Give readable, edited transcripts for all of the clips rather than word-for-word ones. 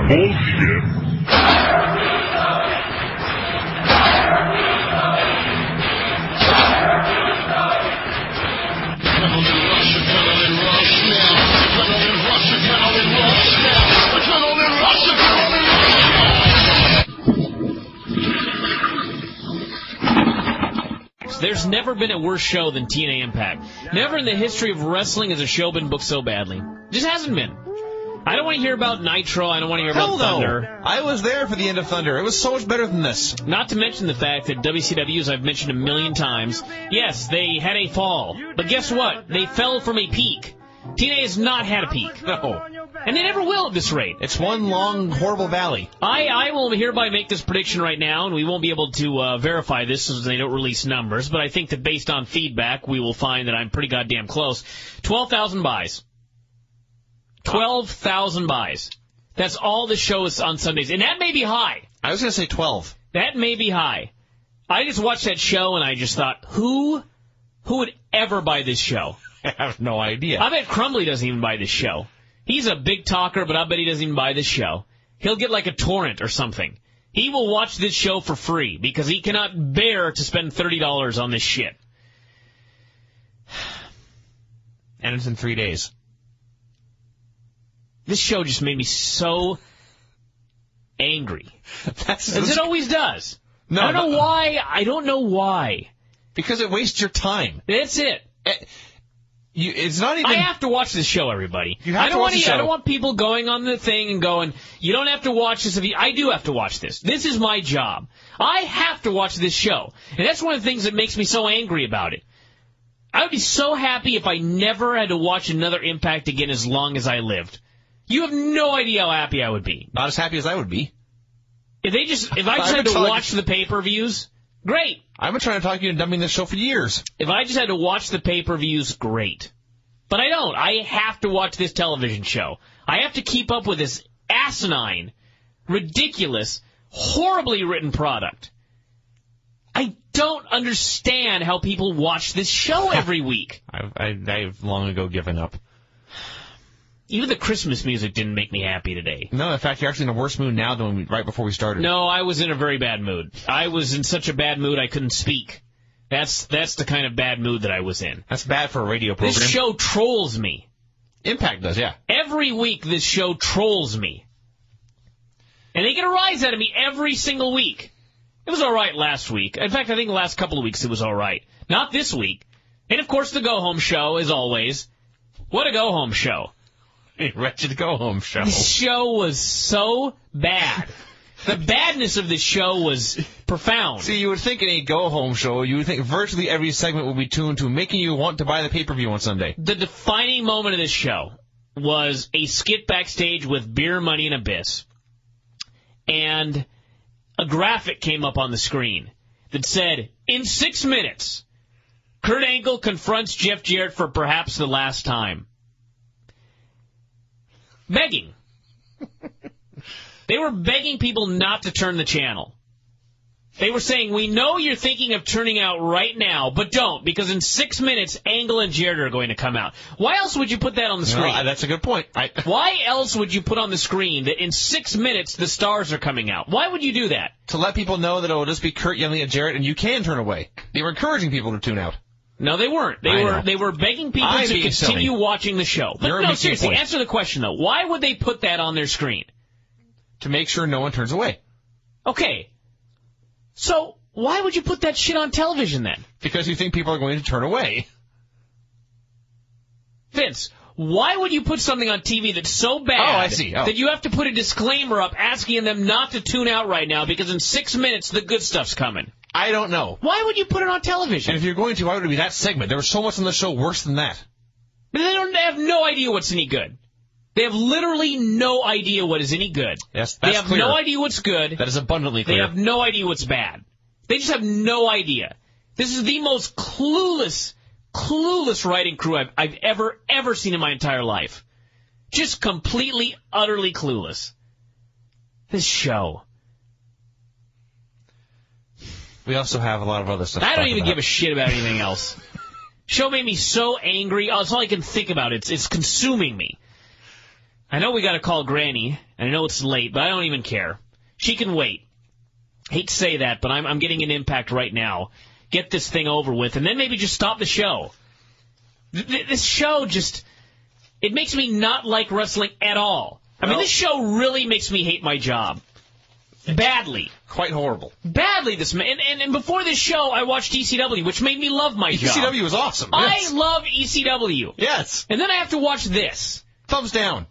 Bullshit. There's never been a worse show than TNA iMPACT. Never in the history of wrestling has a show been booked so badly. Just hasn't been. I don't want to hear about Nitro. I don't want to hear about Thunder. I was there for the end of Thunder. It was so much better than this. Not to mention the fact that WCW, as I've mentioned a million times, yes, they had a fall. But guess what? They fell from a peak. TNA has not had a peak. No. And they never will at this rate. It's one long, horrible valley. I will hereby make this prediction right now, and we won't be able to verify this as they don't release numbers, but I think that based on feedback, we will find that I'm pretty goddamn close. 12,000 buys. 12,000 buys. That's all the show is on Sundays. And that may be high. I was going to say 12. That may be high. I just watched that show, and I just thought, who would ever buy this show? I have no idea. I bet Crumbly doesn't even buy this show. He's a big talker, but I bet he doesn't even buy this show. He'll get like a torrent or something. He will watch this show for free because he cannot bear to spend $30 on this shit. And it's in 3 days. This show just made me so angry. As it always does. No, I don't know why. I don't know why. Because it wastes your time. That's it. It's not even. I have to watch this show, everybody. You have to watch the show. I don't want people going on the thing and going, you don't have to watch this. I do have to watch this. This is my job. I have to watch this show. And that's one of the things that makes me so angry about it. I would be so happy if I never had to watch another iMPACT again as long as I lived. You have no idea how happy I would be. Not as happy as I would be. If I just had to watch the pay-per-views, great. I've been trying to talk you into dumping this show for years. If I just had to watch the pay-per-views, great. But I don't. I have to watch this television show. I have to keep up with this asinine, ridiculous, horribly written product. I don't understand how people watch this show every week. I've long ago given up. Even the Christmas music didn't make me happy today. No, in fact, you're actually in a worse mood now than right before we started. No, I was in a very bad mood. I was in such a bad mood I couldn't speak. That's the kind of bad mood that I was in. That's bad for a radio program. This show trolls me. iMPACT does, yeah. Every week this show trolls me. And they get a rise out of me every single week. It was all right last week. In fact, I think the last couple of weeks it was all right. Not this week. And, of course, the go-home show, as always. What a go-home show. A wretched go-home show. This show was so bad. The badness of this show was profound. See, you would think in a go-home show, you would think virtually every segment would be tuned to making you want to buy the pay-per-view on Sunday. The defining moment of this show was a skit backstage with Beer, Money, and Abyss. And a graphic came up on the screen that said, in 6 minutes, Kurt Angle confronts Jeff Jarrett for perhaps the last time. Begging. They were begging people not to turn the channel. They were saying, we know you're thinking of turning out right now, but don't, because in 6 minutes, Angle and Jarrett are going to come out. Why else would you put that on the screen? No, that's a good point. Why else would you put on the screen that in 6 minutes, the stars are coming out? Why would you do that? To let people know that it will just be Kurt yelling at Jarrett, and you can turn away. They were encouraging people to tune out. No, they weren't. They were begging people to continue watching the show. But no, seriously, answer the question, though. Why would they put that on their screen? To make sure no one turns away. Okay. So, why would you put that shit on television, then? Because you think people are going to turn away. Vince, why would you put something on TV that's so bad that you have to put a disclaimer up asking them not to tune out right now because in 6 minutes the good stuff's coming? I don't know. Why would you put it on television? And if you're going to, why would it be that segment? There was so much on the show worse than that. But they have no idea what's any good. They have literally no idea what is any good. Yes, that's They have clear. no idea what's good. That is abundantly clear. They have no idea what's bad. They just have no idea. This is the most clueless writing crew I've ever seen in my entire life. Just completely, utterly clueless. This show. We also have a lot of other stuff. I don't even give a shit about anything else. Show made me so angry. That's all I can think about. It's consuming me. I know we got to call Granny, and I know it's late, but I don't even care. She can wait. Hate to say that, but I'm getting an impact right now. Get this thing over with, and then maybe just stop the show. This show just, it makes me not like wrestling at all. I mean, this show really makes me hate my job. Badly. Quite horrible. Badly, and before this show, I watched ECW, which made me love my job. ECW was awesome. Yes. I love ECW. Yes. And then I have to watch this. Thumbs down.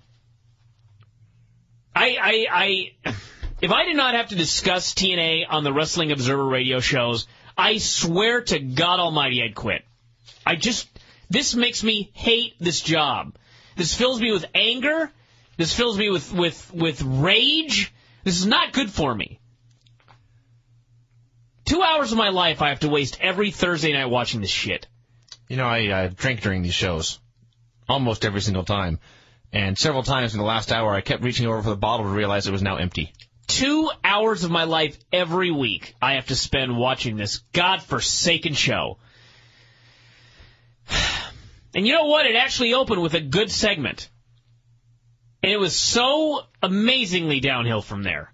If I did not have to discuss TNA on the Wrestling Observer radio shows, I swear to God Almighty I'd quit. This makes me hate this job. This fills me with anger. This fills me with rage. This is not good for me. 2 hours of my life I have to waste every Thursday night watching this shit. You know, I drank during these shows. Almost every single time. And several times in the last hour I kept reaching over for the bottle to realize it was now empty. 2 hours of my life every week I have to spend watching this godforsaken show. And you know what? It actually opened with a good segment. And it was so amazingly downhill from there.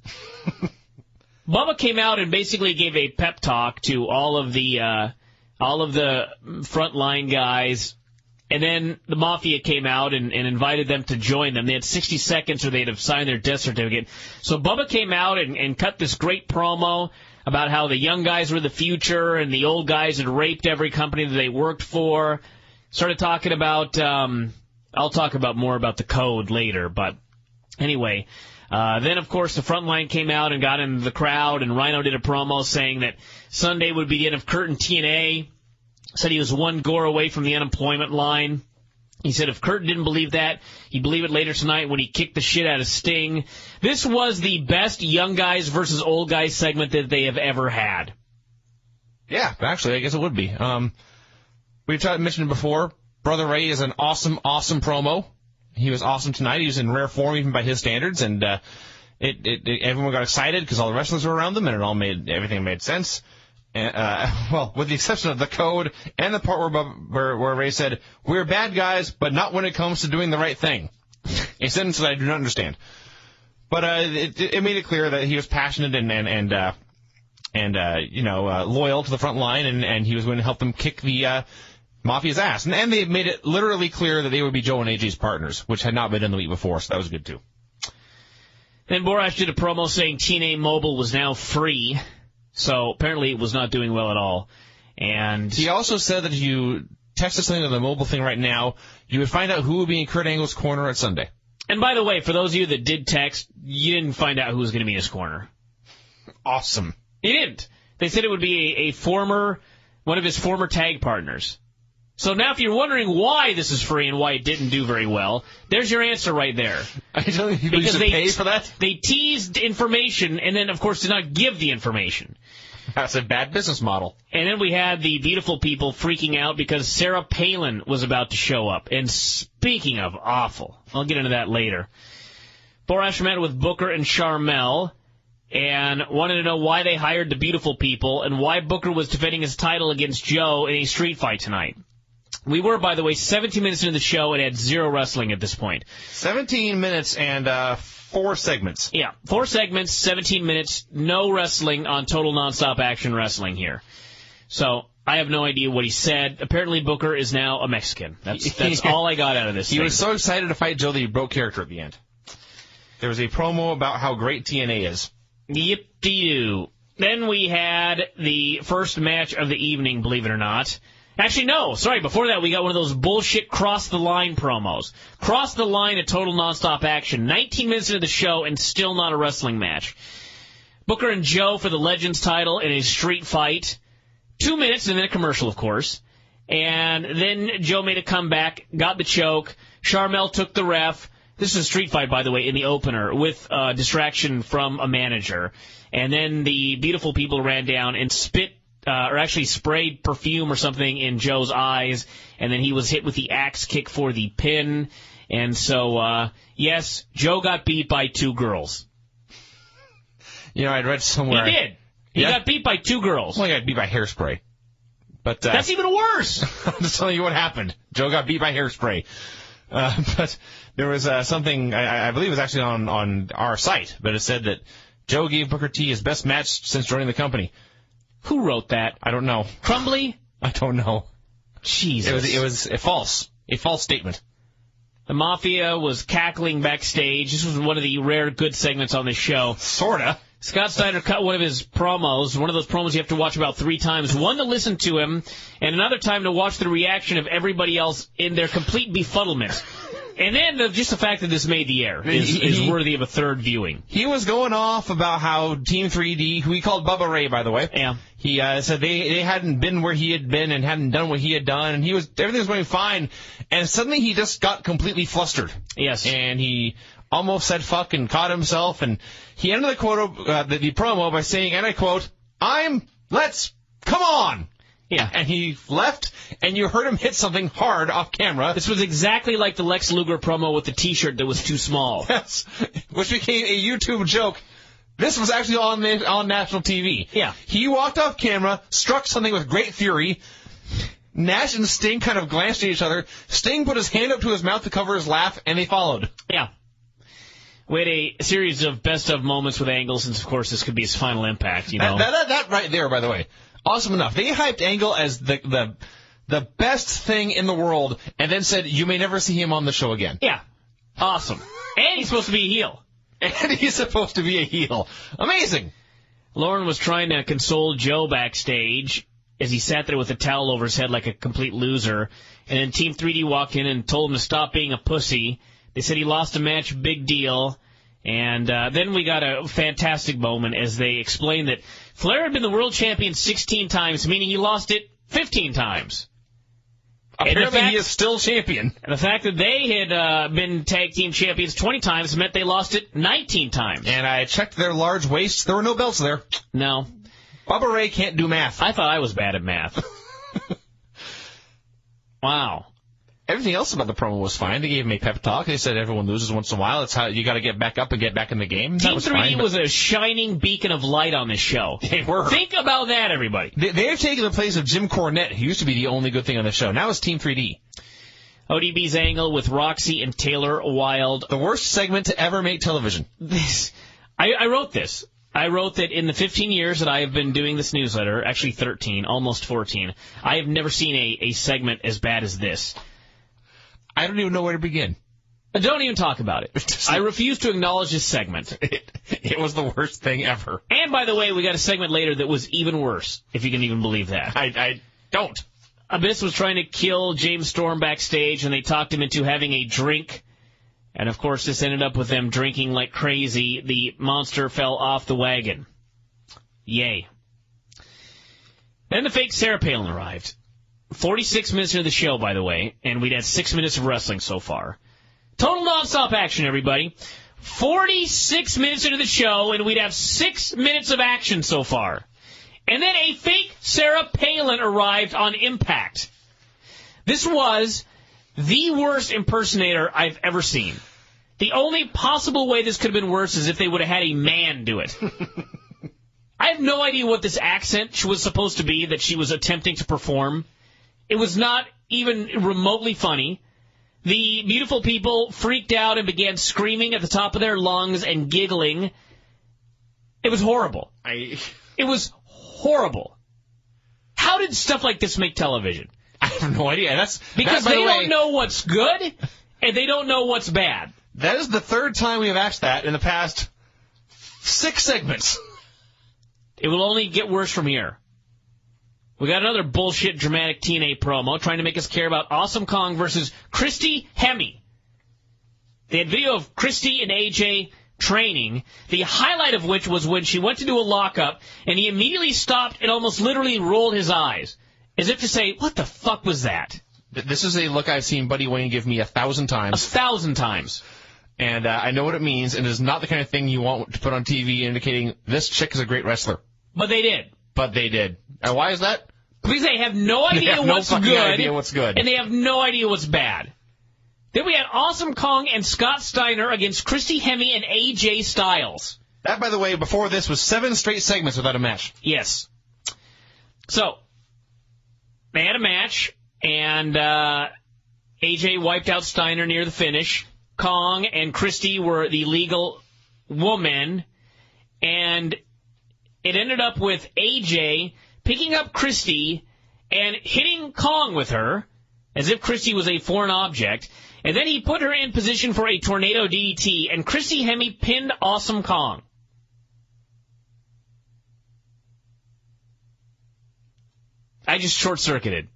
Bubba came out and basically gave a pep talk to all of the frontline guys. And then the Mafia came out and invited them to join them. They had 60 seconds or they'd have signed their death certificate. So Bubba came out and cut this great promo about how the young guys were the future and the old guys had raped every company that they worked for. Started talking about, I'll talk about more about the code later, but anyway. Then, of course, the Frontline came out and got into the crowd, and Rhino did a promo saying that Sunday would be the end of Kurt and TNA. Said he was one gore away from the unemployment line. He said if Kurt didn't believe that, he'd believe it later tonight when he kicked the shit out of Sting. This was the best young guys versus old guys segment that they have ever had. Yeah, actually, I guess it would be. We've mentioned it before. Brother Ray is an awesome, awesome promo. He was awesome tonight. He was in rare form even by his standards, and everyone got excited because all the wrestlers were around them, and everything made sense. Well, with the exception of the code and the part where Ray said, "We're bad guys, but not when it comes to doing the right thing." A sentence that I do not understand. But it made it clear that he was passionate and loyal to the front line, and he was going to help them kick the Mafia's ass. And they made it literally clear that they would be Joe and AJ's partners, which had not been done the week before, so that was good too. Then Borash did a promo saying TNA Mobile was now free. So apparently it was not doing well at all. And he also said that if you texted something to the mobile thing right now, you would find out who would be in Kurt Angle's corner at Sunday. And by the way, for those of you that did text, you didn't find out who was going to be in his corner. Awesome. You didn't. They said it would be one of his former tag partners. So now if you're wondering why this is free and why it didn't do very well, there's your answer right there. I don't think people should pay for that. They teased information and then, of course, did not give the information. That's a bad business model. And then we had the beautiful people freaking out because Sarah Palin was about to show up. And speaking of awful, I'll get into that later. Borash met with Booker and Sharmell and wanted to know why they hired the beautiful people and why Booker was defending his title against Joe in a street fight tonight. We were, by the way, 17 minutes into the show and had zero wrestling at this point. 17 minutes and 4 segments. Yeah, 4 segments, 17 minutes, no wrestling on Total Nonstop Action Wrestling here. So I have no idea what he said. Apparently Booker is now a Mexican. That's all I got out of this He thing. was so excited to fight Joe that he broke character at the end. There was a promo about how great TNA is. Yip-de-doo. Then we had the first match of the evening, believe it or not. Actually, no. Sorry, before that, we got one of those bullshit cross-the-line promos. Cross the line at Total Nonstop Action. 19 minutes into the show and still not a wrestling match. Booker and Joe for the Legends title in a street fight. 2 minutes and then a commercial, of course. And then Joe made a comeback, got the choke. Sharmell took the ref. This is a street fight, by the way, in the opener with distraction from a manager. And then the beautiful people ran down and sprayed perfume or something in Joe's eyes, and then he was hit with the axe kick for the pin. And so, yes, Joe got beat by 2 girls. You know, I'd read somewhere... He did. He got beat by 2 girls. Well, he got beat by hairspray. But that's even worse. I'm just telling you what happened. Joe got beat by hairspray. But there was something, I believe it was actually on our site, but it said that Joe gave Booker T his best match since joining the company. Who wrote that? I don't know. Crumbly? I don't know. Jesus. It was a false statement. The Mafia was cackling backstage. This was one of the rare good segments on this show. Sorta. Scott Steiner cut one of his promos, one of those promos you have to watch about 3 times. One to listen to him, and another time to watch the reaction of everybody else in their complete befuddlement. And then just the fact that this made the air is worthy of a third viewing. He was going off about how Team 3D, who he called Bubba Ray, by the way. Yeah. He said they hadn't been where he had been and hadn't done what he had done, and everything was going fine. And suddenly he just got completely flustered. Yes. And he almost said fuck and caught himself, and he ended the promo by saying, and I quote, let's come on. Yeah. And he left, and you heard him hit something hard off camera. This was exactly like the Lex Luger promo with the T-shirt that was too small. Yes, which became a YouTube joke. This was actually on national TV. Yeah. He walked off camera, struck something with great fury. Nash and Sting kind of glanced at each other. Sting put his hand up to his mouth to cover his laugh, and they followed. Yeah. We had a series of best-of moments with Angle, since, of course, this could be his final impact, you know. That right there, by the way. Awesome enough. They hyped Angle as the best thing in the world, and then said, you may never see him on the show again. Yeah. Awesome. And he's supposed to be a heel. And he's supposed to be a heel. Amazing. Lauren was trying to console Joe backstage as he sat there with a towel over his head like a complete loser. And then Team 3D walked in and told him to stop being a pussy. They said he lost a match, big deal. And then we got a fantastic moment as they explained that Flair had been the world champion 16 times, meaning he lost it 15 times. Apparently he is still champion. And the fact that they had been tag team champions 20 times meant they lost it 19 times. And I checked their large waists. There were no belts there. No. Bubba Ray can't do math. I thought I was bad at math. Wow. Everything else about the promo was fine. They gave him a pep talk. They said everyone loses once in a while. It's how you got to get back up and get back in the game. Team 3D was a shining beacon of light on this show. They were. Think about that, everybody. They have taken the place of Jim Cornette, who used to be the only good thing on the show. Now it's Team 3D. ODB's angle with Roxxy and Taylor Wilde. The worst segment to ever make television. I wrote this. I wrote that in the 15 years that I have been doing this newsletter, actually 13, almost 14, I have never seen a segment as bad as this. I don't even know where to begin. Don't even talk about it. I refuse to acknowledge this segment. It was the worst thing ever. And, by the way, we got a segment later that was even worse, if you can even believe that. I don't. Abyss was trying to kill James Storm backstage, and they talked him into having a drink. And, of course, this ended up with them drinking like crazy. The monster fell off the wagon. Yay. Then the fake Sarah Palin arrived. 46 minutes into the show, by the way, and we'd had 6 minutes of wrestling so far. Total nonstop action, everybody. 46 minutes into the show, and we'd have 6 minutes of action so far. And then a fake Sarah Palin arrived on Impact. This was the worst impersonator I've ever seen. The only possible way this could have been worse is if they would have had a man do it. I have no idea what this accent was supposed to be that she was attempting to perform. It was not even remotely funny. The beautiful people freaked out and began screaming at the top of their lungs and giggling. It was horrible. It was horrible. How did stuff like this make television? I have no idea. Because they don't know what's good, and they don't know what's bad. That is the third time we have asked that in the past 6 segments. It will only get worse from here. We got another bullshit dramatic TNA promo trying to make us care about Awesome Kong versus Christy Hemme. They had video of Christy and AJ training, the highlight of which was when she went to do a lockup, and he immediately stopped and almost literally rolled his eyes, as if to say, what the fuck was that? This is a look I've seen Buddy Wayne give me 1,000 times. 1,000 times. And I know what it means, and it is not the kind of thing you want to put on TV indicating this chick is a great wrestler. But they did. And why is that? Because they have no idea what's good. And they have no idea what's bad. Then we had Awesome Kong and Scott Steiner against Christy Hemme and AJ Styles. That, by the way, before this was 7 straight segments without a match. Yes. So, they had a match, and AJ wiped out Steiner near the finish. Kong and Christy were the legal woman. And it ended up with AJ picking up Christy and hitting Kong with her, as if Christy was a foreign object. And then he put her in position for a tornado DDT, and Christy Hemme pinned Awesome Kong. I just short-circuited.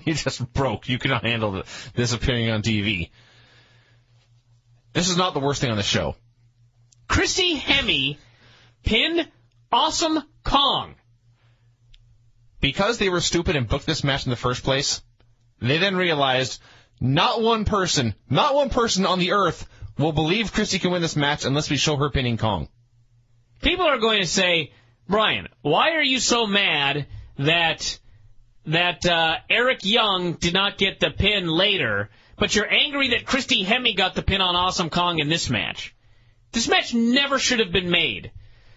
You just broke. You cannot handle this appearing on TV. This is not the worst thing on the show. Christy Hemme pinned Awesome Kong. Because they were stupid and booked this match in the first place, they then realized not one person on the earth will believe Christy can win this match unless we show her pinning Kong. People are going to say, Brian, why are you so mad that Eric Young did not get the pin later, but you're angry that Christy Hemme got the pin on Awesome Kong in this match? This match never should have been made.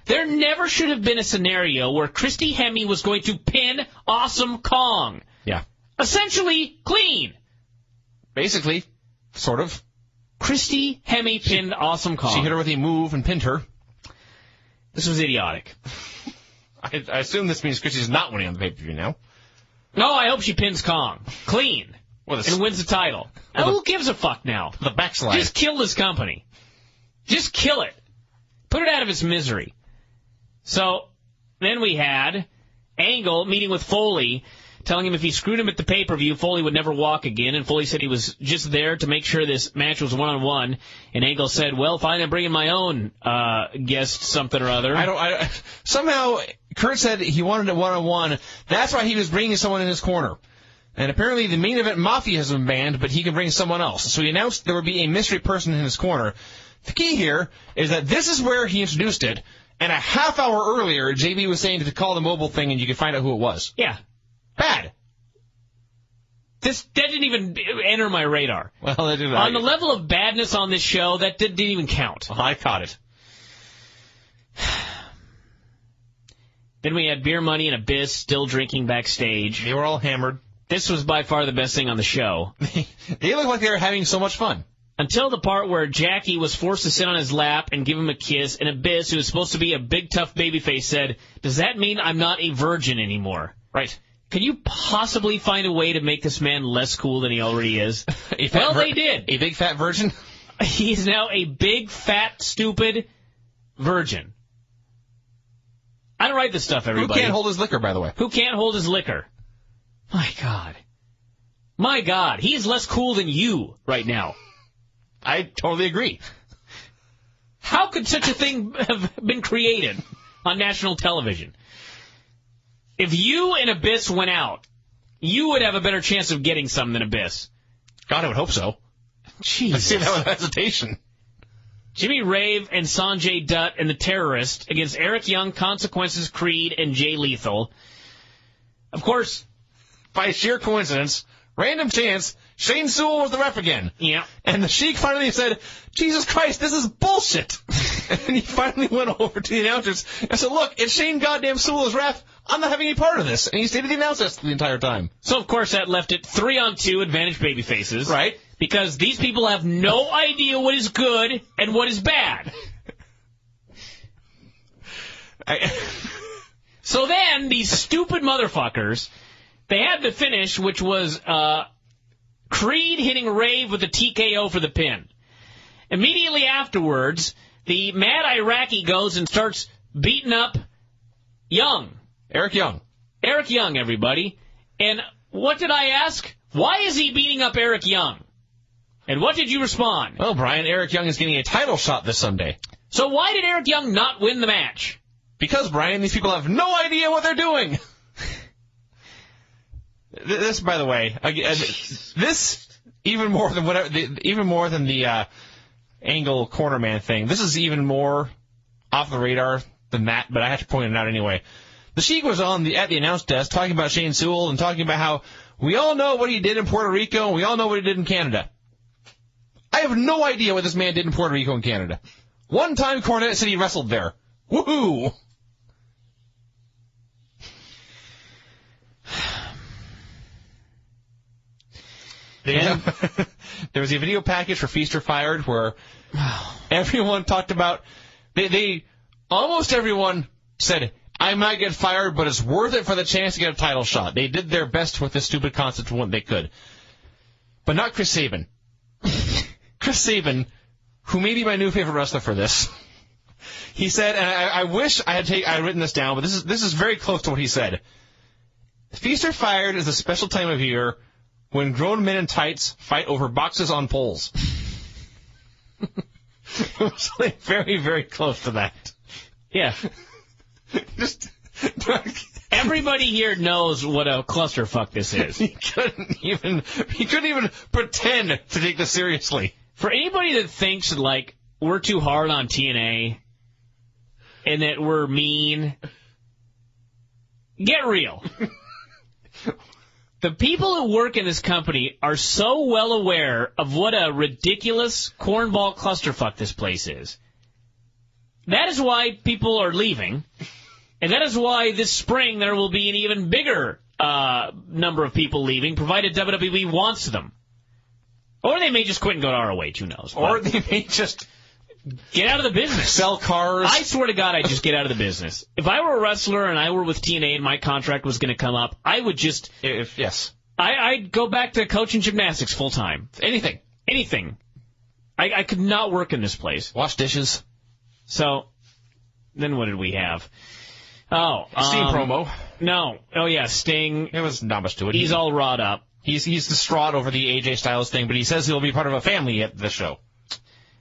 There never should have been a scenario where Christy Hemme was going to pin Awesome Kong. Yeah. Essentially clean. Basically, sort of. Christy Hemme pinned Awesome Kong. She hit her with a move and pinned her. This was idiotic. I assume this means Christy's not winning on the pay-per-view now. No, I hope she pins Kong. Clean. And wins the title. Now, who gives a fuck now? The backslide. Just kill this company. Just kill it. Put it out of its misery. So, then we had Angle meeting with Foley, telling him if he screwed him at the pay-per-view, Foley would never walk again, and Foley said he was just there to make sure this match was one-on-one, and Angle said, well, fine, I'm bringing my own guest something or other. Somehow, Kurt said he wanted it one-on-one. That's why he was bringing someone in his corner. And apparently the main event Mafia has been banned, but he can bring someone else. So he announced there would be a mystery person in his corner. The key here is that this is where he introduced it, and a half hour earlier, JB was saying to call the mobile thing and you could find out who it was. Yeah. Bad. That didn't even enter my radar. Well, it didn't. On the level of badness on this show, that didn't even count. Well, I caught it. Then we had Beer Money and Abyss still drinking backstage. They were all hammered. This was by far the best thing on the show. They looked like they were having so much fun. Until the part where Jackie was forced to sit on his lap and give him a kiss, and Abyss, who was supposed to be a big, tough babyface, said, does that mean I'm not a virgin anymore? Right. Can you possibly find a way to make this man less cool than he already is? Well, they did. A big, fat virgin? He's now a big, fat, stupid virgin. I don't write this stuff, everybody. Who can't hold his liquor, by the way? Who can't hold his liquor? My God. My God. He is less cool than you right now. I totally agree. How could such a thing have been created on national television? If you and Abyss went out, you would have a better chance of getting some than Abyss. God, I would hope so. Jesus. I see that with hesitation. Jimmy Rave and Sanjay Dutt and the Terrorist against Eric Young, Consequences, Creed, and Jay Lethal. Of course, by sheer coincidence, random chance, Shane Sewell was the ref again. Yeah. And the Sheik finally said, Jesus Christ, this is bullshit. And he finally went over to the announcers and said, look, it's Shane goddamn Sewell as ref. I'm not having any part of this. And he stayed at the announce desk the entire time. So, of course, that left it 3-on-2 advantage babyfaces. Right. Because these people have no idea what is good and what is bad. So then, these stupid motherfuckers, they had the finish, which was Creed hitting Rave with a TKO for the pin. Immediately afterwards, the mad Iraqi goes and starts beating up Young. Eric Young. Eric Young, everybody. And what did I ask? Why is he beating up Eric Young? And what did you respond? Well, Brian, Eric Young is getting a title shot this Sunday. So why did Eric Young not win the match? Because, Brian, these people have no idea what they're doing. This, by the way, this even more than the Angle cornerman thing. This is even more off the radar than that, but I have to point it out anyway. The Sheik was at the announce desk talking about Shane Sewell and talking about how we all know what he did in Puerto Rico and we all know what he did in Canada. I have no idea what this man did in Puerto Rico and Canada. One time Cornette said he wrestled there. Woohoo! There was a video package for Feast or Fired where everyone talked about, they almost everyone said, I might get fired, but it's worth it for the chance to get a title shot. They did their best with this stupid concept when they could. But not Chris Sabin. Chris Sabin, who may be my new favorite wrestler for this, he said, and I wish I had written this down, but this is very close to what he said. Feast or Fired is a special time of year when grown men in tights fight over boxes on poles. It was like very, very close to that. Yeah. Just everybody here knows what a clusterfuck this is. He couldn't even pretend to take this seriously. For anybody that thinks that, like, we're too hard on TNA and that we're mean, get real. The people who work in this company are so well aware of what a ridiculous cornball clusterfuck this place is. That is why people are leaving, and that is why this spring there will be an even bigger number of people leaving, provided WWE wants them. Or they may just quit and go to ROH, who knows. Or they may just get out of the business. Sell cars. I swear to God, I'd just get out of the business. If I were a wrestler and I were with TNA and my contract was going to come up, I would just... Yes. I'd go back to coaching gymnastics full time. Anything. I could not work in this place. Wash dishes. So, then what did we have? Sting promo. No. Oh, yeah, Sting. It was not much to it. He's all wrought up. He's distraught over the AJ Styles thing, but he says he'll be part of a family at the show.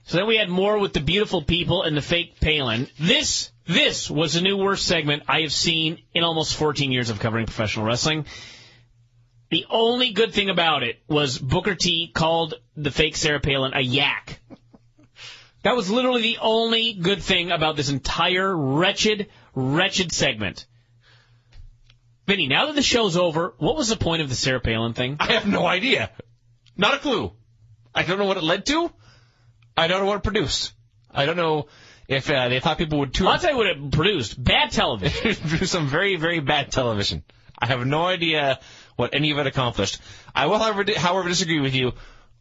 So then we had more with the beautiful people and the fake Palin. This was the new worst segment I have seen in almost 14 years of covering professional wrestling. The only good thing about it was Booker T called the fake Sarah Palin a yak. That was literally the only good thing about this entire wretched segment. Vinny, now that the show's over, what was the point of the Sarah Palin thing? I have no idea. Not a clue. I don't know what it led to. I don't know what it produced. I don't know if they thought people would tune. I'll tell you what it produced. Bad television. It produced some very, very bad television. I have no idea what any of it accomplished. I will, however, disagree with you.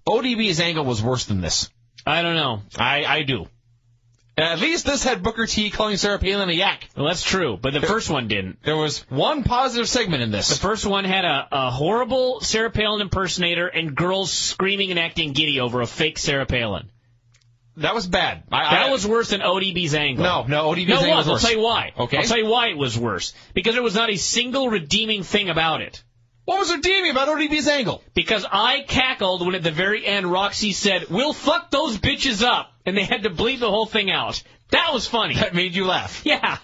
ODB's angle was worse than this. I don't know. I do. At least this had Booker T calling Sarah Palin a yak. Well, that's true, but the first one didn't. There was one positive segment in this. The first one had a horrible Sarah Palin impersonator and girls screaming and acting giddy over a fake Sarah Palin. That was bad. That was worse than ODB's angle. No, ODB's angle was worse. I'll tell you why. Okay. I'll tell you why it was worse. Because there was not a single redeeming thing about it. What was redeeming about ODB's angle? Because I cackled when at the very end Roxxy said, "We'll fuck those bitches up," and they had to bleep the whole thing out. That was funny. That made you laugh. Yeah.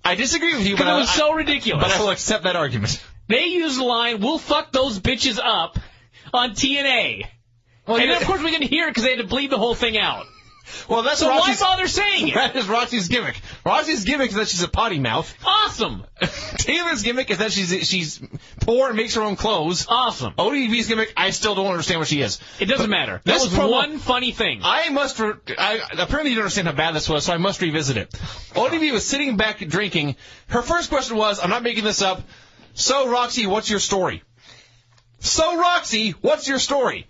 I disagree with you, but it was so ridiculous. But I will accept that argument. They used the line, "We'll fuck those bitches up" on TNA. Well, and then, of course, we didn't hear it because they had to bleep the whole thing out. Well, that's so why bother saying it? That is Roxy's gimmick. Roxy's gimmick is that she's a potty mouth. Awesome. Taylor's gimmick is that she's poor and makes her own clothes. Awesome. ODB's gimmick, I still don't understand what she is. It doesn't matter. That was one funny thing. Apparently you don't understand how bad this was, so I must revisit it. ODB was sitting back drinking. Her first question was, I'm not making this up, "So, Roxy, what's your story?" "So, Roxy, what's your story?"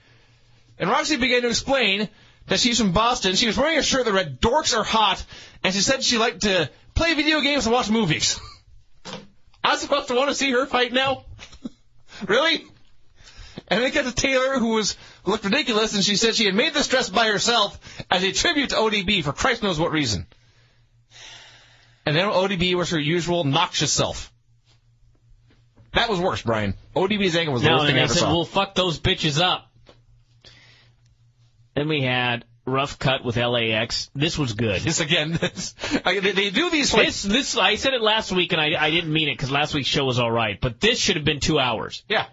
And Roxy began to explain that she's from Boston. She was wearing a shirt that read "Dorks are hot," and she said she liked to play video games and watch movies. I'm supposed to want to see her fight now? Really? And then it got to Taylor, who looked ridiculous, and she said she had made this dress by herself as a tribute to ODB for Christ knows what reason. And then ODB was her usual noxious self. That was worse, Brian. ODB's angle was the worst thing I ever saw. "We'll fuck those bitches up." Then we had Rough Cut with LAX. This was good. This again, they do these. This I said it last week, and I didn't mean it because last week's show was all right. But this should have been 2 hours. Yeah,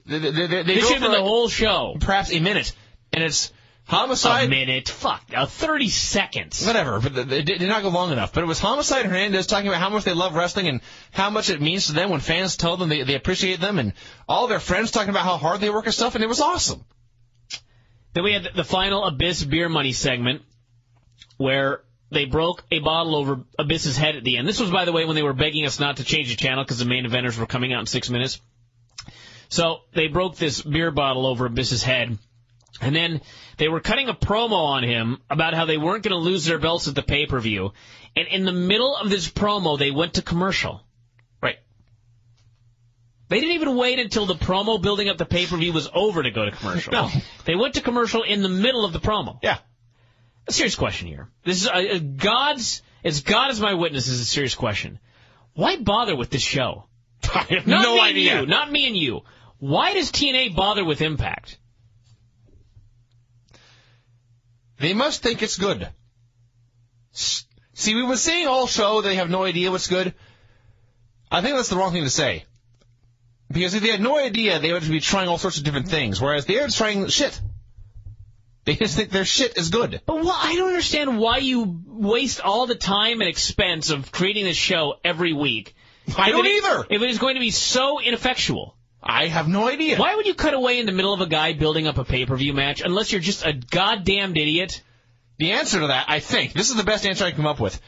this should have been the whole show. Perhaps a minute, and it's Homicide. A minute, 30 seconds. Whatever, but it did not go long enough. But it was Homicide and Hernandez talking about how much they love wrestling and how much it means to them when fans tell them they appreciate them, and all their friends talking about how hard they work and stuff, and it was awesome. Then we had the final Abyss beer money segment where they broke a bottle over Abyss's head at the end. This was, by the way, when they were begging us not to change the channel because the main eventers were coming out in 6 minutes. So they broke this beer bottle over Biss's head, and then they were cutting a promo on him about how they weren't going to lose their belts at the pay-per-view. And in the middle of this promo, they went to commercial. Right. They didn't even wait until the promo building up the pay-per-view was over to go to commercial. No. They went to commercial in the middle of the promo. Yeah. A serious question here. This is as God is my witness, is a serious question. Why bother with this show? I have Not no me idea. And you, not me and you. Why does TNA bother with Impact? They must think it's good. See, we were saying all show they have no idea what's good. I think that's the wrong thing to say. Because if they had no idea, they would be trying all sorts of different things, whereas they're trying shit. They just think their shit is good. But I don't understand why you waste all the time and expense of creating this show every week. I don't either. If it is going to be so ineffectual. I have no idea. Why would you cut away in the middle of a guy building up a pay-per-view match unless you're just a goddamned idiot? The answer to that, I think, this is the best answer I can come up with.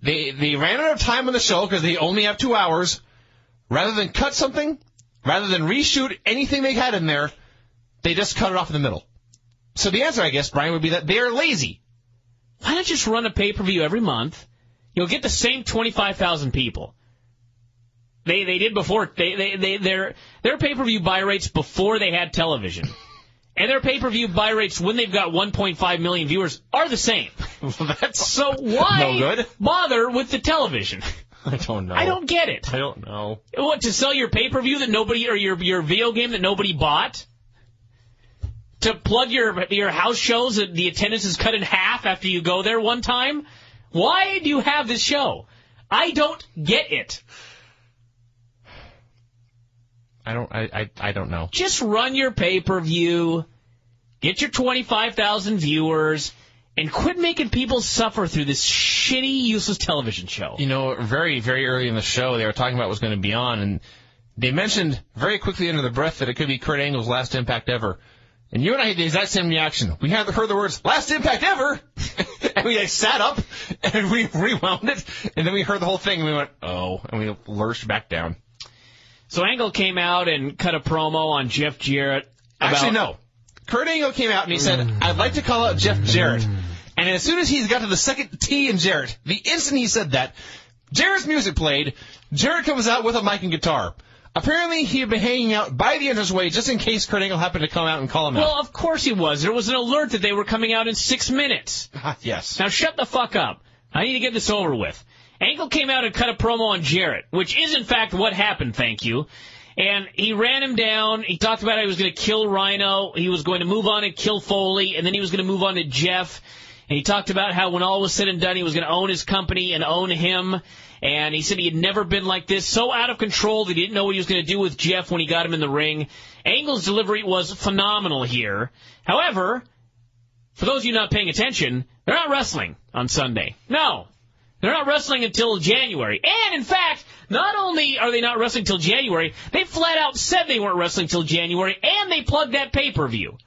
They ran out of time on the show because they only have 2 hours. Rather than cut something, rather than reshoot anything they had in there, they just cut it off in the middle. So the answer, I guess, Brian, would be that they're lazy. Why not just run a pay-per-view every month? You'll get the same 25,000 people. They did before. Their pay-per-view buy rates before they had television. And their pay-per-view buy rates when they've got 1.5 million viewers are the same. So why no good. bother with the television? I don't know. I don't get it. I don't know. What, to sell your pay-per-view that nobody, or your video game that nobody bought? To plug your house shows that the attendance is cut in half after you go there one time? Why do you have this show? I don't get it. I don't know. Just run your pay-per-view, get your 25,000 viewers, and quit making people suffer through this shitty, useless television show. You know, very, very early in the show, they were talking about what was going to be on, and they mentioned very quickly under the breath that it could be Kurt Angle's last Impact ever. And you and I had the exact same reaction. We had heard the words, last Impact ever! And we sat up, and we rewound it, and then we heard the whole thing, and we went, oh, and we lurched back down. So Angle came out and cut a promo on Jeff Jarrett. Actually, no. Kurt Angle came out and he said, I'd like to call out Jeff Jarrett. And as soon as he got to the second T in Jarrett, the instant he said that, Jarrett's music played, Jarrett comes out with a mic and guitar. Apparently, he had been hanging out by the entranceway just in case Kurt Angle happened to come out and call him out. Well, of course he was. There was an alert that they were coming out in 6 minutes. Yes. Now shut the fuck up. I need to get this over with. Angle came out and cut a promo on Jarrett, which is in fact what happened, thank you. And he ran him down. He talked about how he was going to kill Rhino. He was going to move on and kill Foley, and then he was going to move on to Jeff. And he talked about how when all was said and done, he was going to own his company and own him. And he said he had never been like this, so out of control that he didn't know what he was going to do with Jeff when he got him in the ring. Angle's delivery was phenomenal here. However, for those of you not paying attention, they're not wrestling on Sunday. No. They're not wrestling until January. And, in fact, not only are they not wrestling till January, they flat out said they weren't wrestling till January, and they plugged that pay-per-view.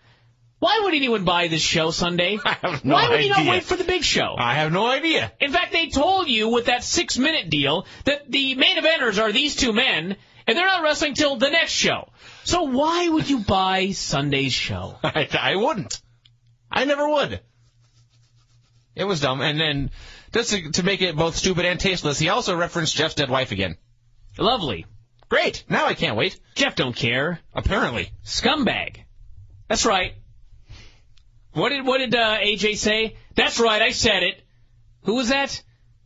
Why would anyone buy this show Sunday? I have no idea. Why would you not wait for the big show? I have no idea. In fact, they told you with that 6-minute deal that the main eventers are these two men, and they're not wrestling till the next show. So why would you buy Sunday's show? I wouldn't. I never would. It was dumb. And then, just to make it both stupid and tasteless, he also referenced Jeff's dead wife again. Lovely. Great. Now I can't wait. Jeff don't care. Apparently. Scumbag. That's right. What did AJ say? That's right, I said it. Who was that?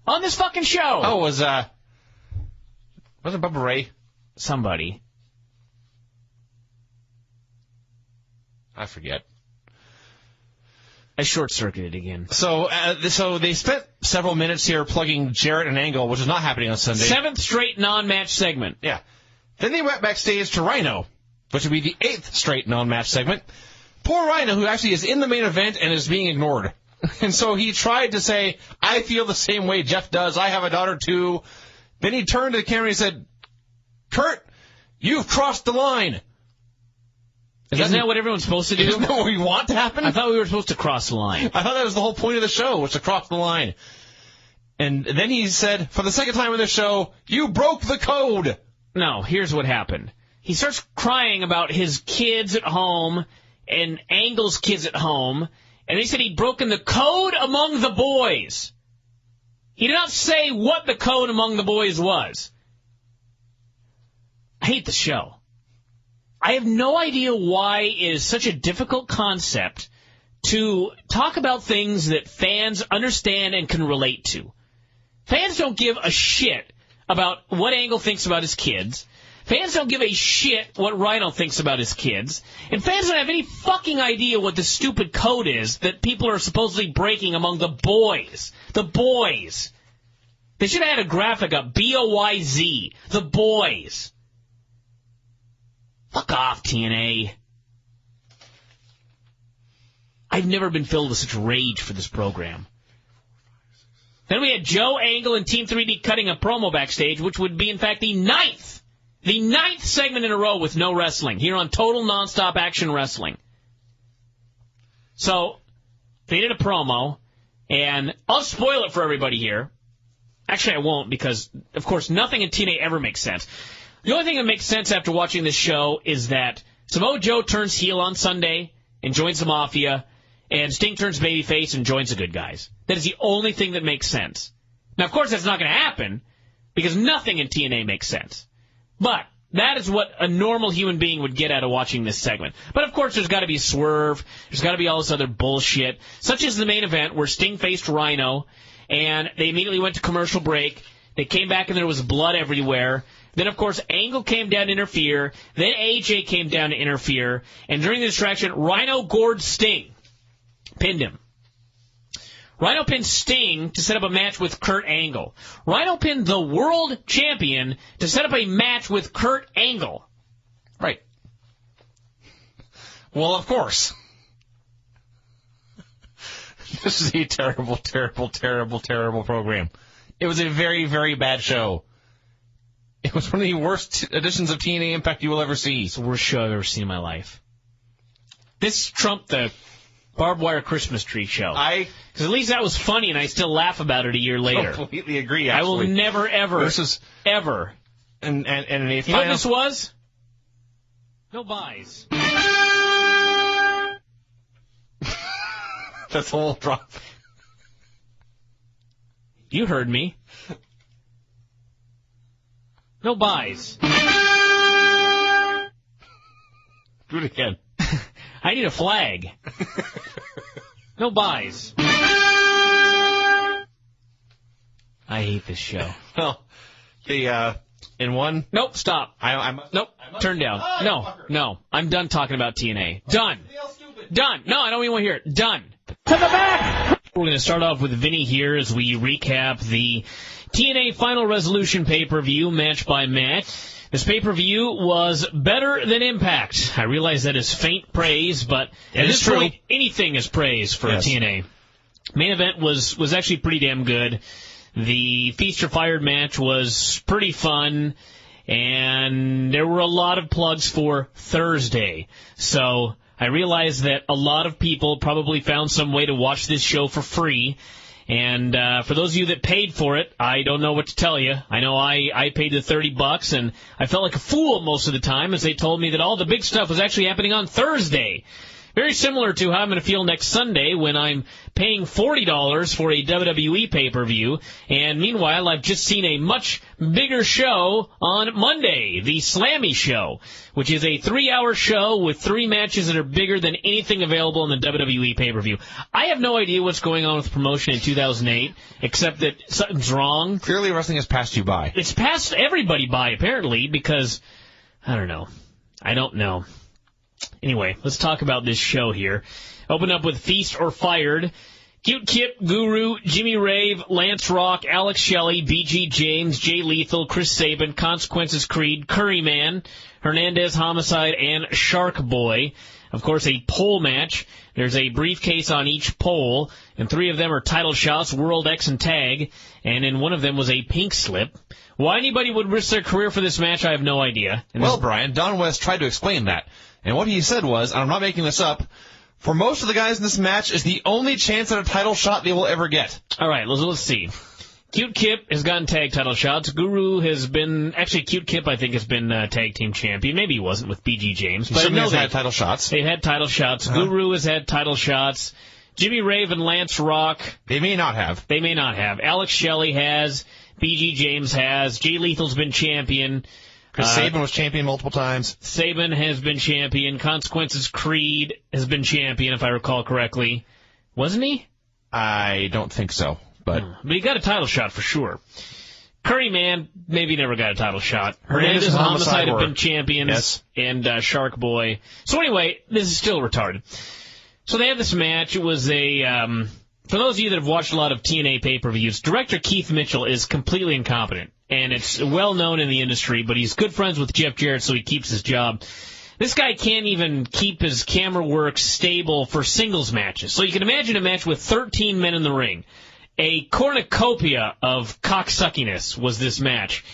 On this fucking show. Oh, wasn't Bubba Ray? Somebody. I forget. I short-circuited again. So they spent several minutes here plugging Jarrett and Angle, which is not happening on Sunday. 7th straight non-match segment. Yeah. Then they went backstage to Rhino, which would be the 8th straight non-match segment. Poor Rhino, who actually is in the main event and is being ignored. And so he tried to say, I feel the same way Jeff does. I have a daughter, too. Then he turned to the camera and he said, Kurt, you've crossed the line. Isn't that what everyone's supposed to do? Isn't that what we want to happen? I thought we were supposed to cross the line. I thought that was the whole point of the show, was to cross the line. And then he said, for the second time in the show, you broke the code. No, here's what happened. he starts crying about his kids at home and Angle's kids at home, and they said he'd broken the code among the boys. He did not say what the code among the boys was. I hate the show. I have no idea why it is such a difficult concept to talk about things that fans understand and can relate to. Fans don't give a shit about what Angle thinks about his kids. Fans don't give a shit what Rhino thinks about his kids. And fans don't have any fucking idea what the stupid code is that people are supposedly breaking among the boys. The boys. They should have had a graphic up. B-O-Y-Z. The boys. Fuck off, TNA. I've never been filled with such rage for this program. Then we had Joe, Angle, and Team 3D cutting a promo backstage, which would be, in fact, the ninth segment in a row with no wrestling, here on Total Nonstop Action Wrestling. So, they did a promo, and I'll spoil it for everybody here. Actually, I won't, because, of course, nothing in TNA ever makes sense. The only thing that makes sense after watching this show is that Samoa Joe turns heel on Sunday and joins the Mafia, and Sting turns babyface and joins the good guys. That is the only thing that makes sense. Now, of course, that's not going to happen, because nothing in TNA makes sense. But that is what a normal human being would get out of watching this segment. But, of course, there's got to be a swerve. There's got to be all this other bullshit, such as the main event where Sting faced Rhino, and they immediately went to commercial break. They came back, and there was blood everywhere. Then, of course, Angle came down to interfere. Then AJ came down to interfere. And during the distraction, Rhino gored Sting. Pinned him. Rhino pinned Sting to set up a match with Kurt Angle. Rhino pinned the world champion to set up a match with Kurt Angle. Right. Well, of course. This is a terrible, terrible, terrible, terrible program. It was a very, very bad show. It was one of the worst editions of TNA Impact you will ever see. It's the worst show I've ever seen in my life. This trumped the barbed wire Christmas tree show. Because at least that was funny, and I still laugh about it a year later. I completely agree, actually. I will never, ever, ever. And you know what this was? No buys. That's the whole drop. You heard me. No buys. Do it again. I need a flag. No buys. I hate this show. Well, in one... Nope, stop. Nope, turn down. No, I'm done talking about TNA. Done. Done. No, I don't even want to hear it. Done. To the back! We're going to start off with Vinny here as we recap the TNA Final Resolution pay-per-view, match by match. This pay-per-view was better than Impact. I realize that is faint praise, but at this point, anything is praise for TNA. Main event was actually pretty damn good. The Feast or Fired match was pretty fun, and there were a lot of plugs for Thursday. So I realize that a lot of people probably found some way to watch this show for free. And for those of you that paid for it, I don't know what to tell you. I know I paid the $30, and I felt like a fool most of the time as they told me that all the big stuff was actually happening on Thursday. Very similar to how I'm going to feel next Sunday when I'm paying $40 for a WWE pay-per-view, and meanwhile I've just seen a much bigger show on Monday, the Slammy Show, which is a 3-hour show with 3 matches that are bigger than anything available in the WWE pay-per-view. I have no idea what's going on with the promotion in 2008, except that something's wrong. Clearly wrestling has passed you by. It's passed everybody by, apparently, because, I don't know. Anyway, let's talk about this show here. Open up with Feast or Fired. Cute Kip, Guru, Jimmy Rave, Lance Rock, Alex Shelley, BG James, Jay Lethal, Chris Sabin, Consequences Creed, Curryman, Hernandez, Homicide, and Shark Boy. Of course, a pole match. There's a briefcase on each pole, and 3 of them are title shots, World X and Tag, and in one of them was a pink slip. Why anybody would risk their career for this match, I have no idea. And well, Brian, Don West tried to explain that. And what he said was, and I'm not making this up, for most of the guys in this match, is the only chance at a title shot they will ever get. All right, let's see. Cute Kip has gotten tag title shots. Guru has been, actually Cute Kip I think has been tag team champion. Maybe he wasn't with BG James. But Certainly has had title shots. They've had title shots. Guru has had title shots. Jimmy Rave and Lance Rock. They may not have. Alex Shelley has. BG James has. Jay Lethal's been champion. Chris Sabin was champion multiple times. Sabin has been champion. Consequences Creed has been champion, if I recall correctly. Wasn't he? I don't think so. But he got a title shot for sure. Curry Man maybe never got a title shot. Hernandez and Homicide have been champions. Yes. And Shark Boy. So anyway, this is still retarded. So they had this match. It was for those of you that have watched a lot of TNA pay-per-views, director Keith Mitchell is completely incompetent. And it's well known in the industry, but he's good friends with Jeff Jarrett, so he keeps his job. This guy can't even keep his camera work stable for singles matches. So you can imagine a match with 13 men in the ring. A cornucopia of cocksuckiness was this match.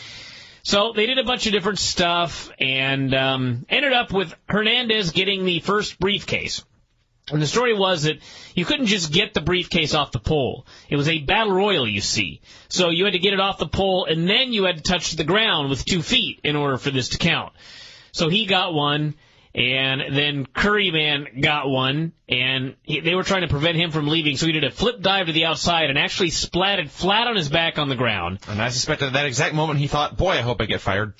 So they did a bunch of different stuff and ended up with Hernandez getting the first briefcase. And the story was that you couldn't just get the briefcase off the pole. It was a battle royal, you see. So you had to get it off the pole, and then you had to touch the ground with 2 feet in order for this to count. So he got one, and then Curry Man got one, and they were trying to prevent him from leaving, so he did a flip dive to the outside and actually splatted flat on his back on the ground. And I suspect at that exact moment he thought, boy, I hope I get fired.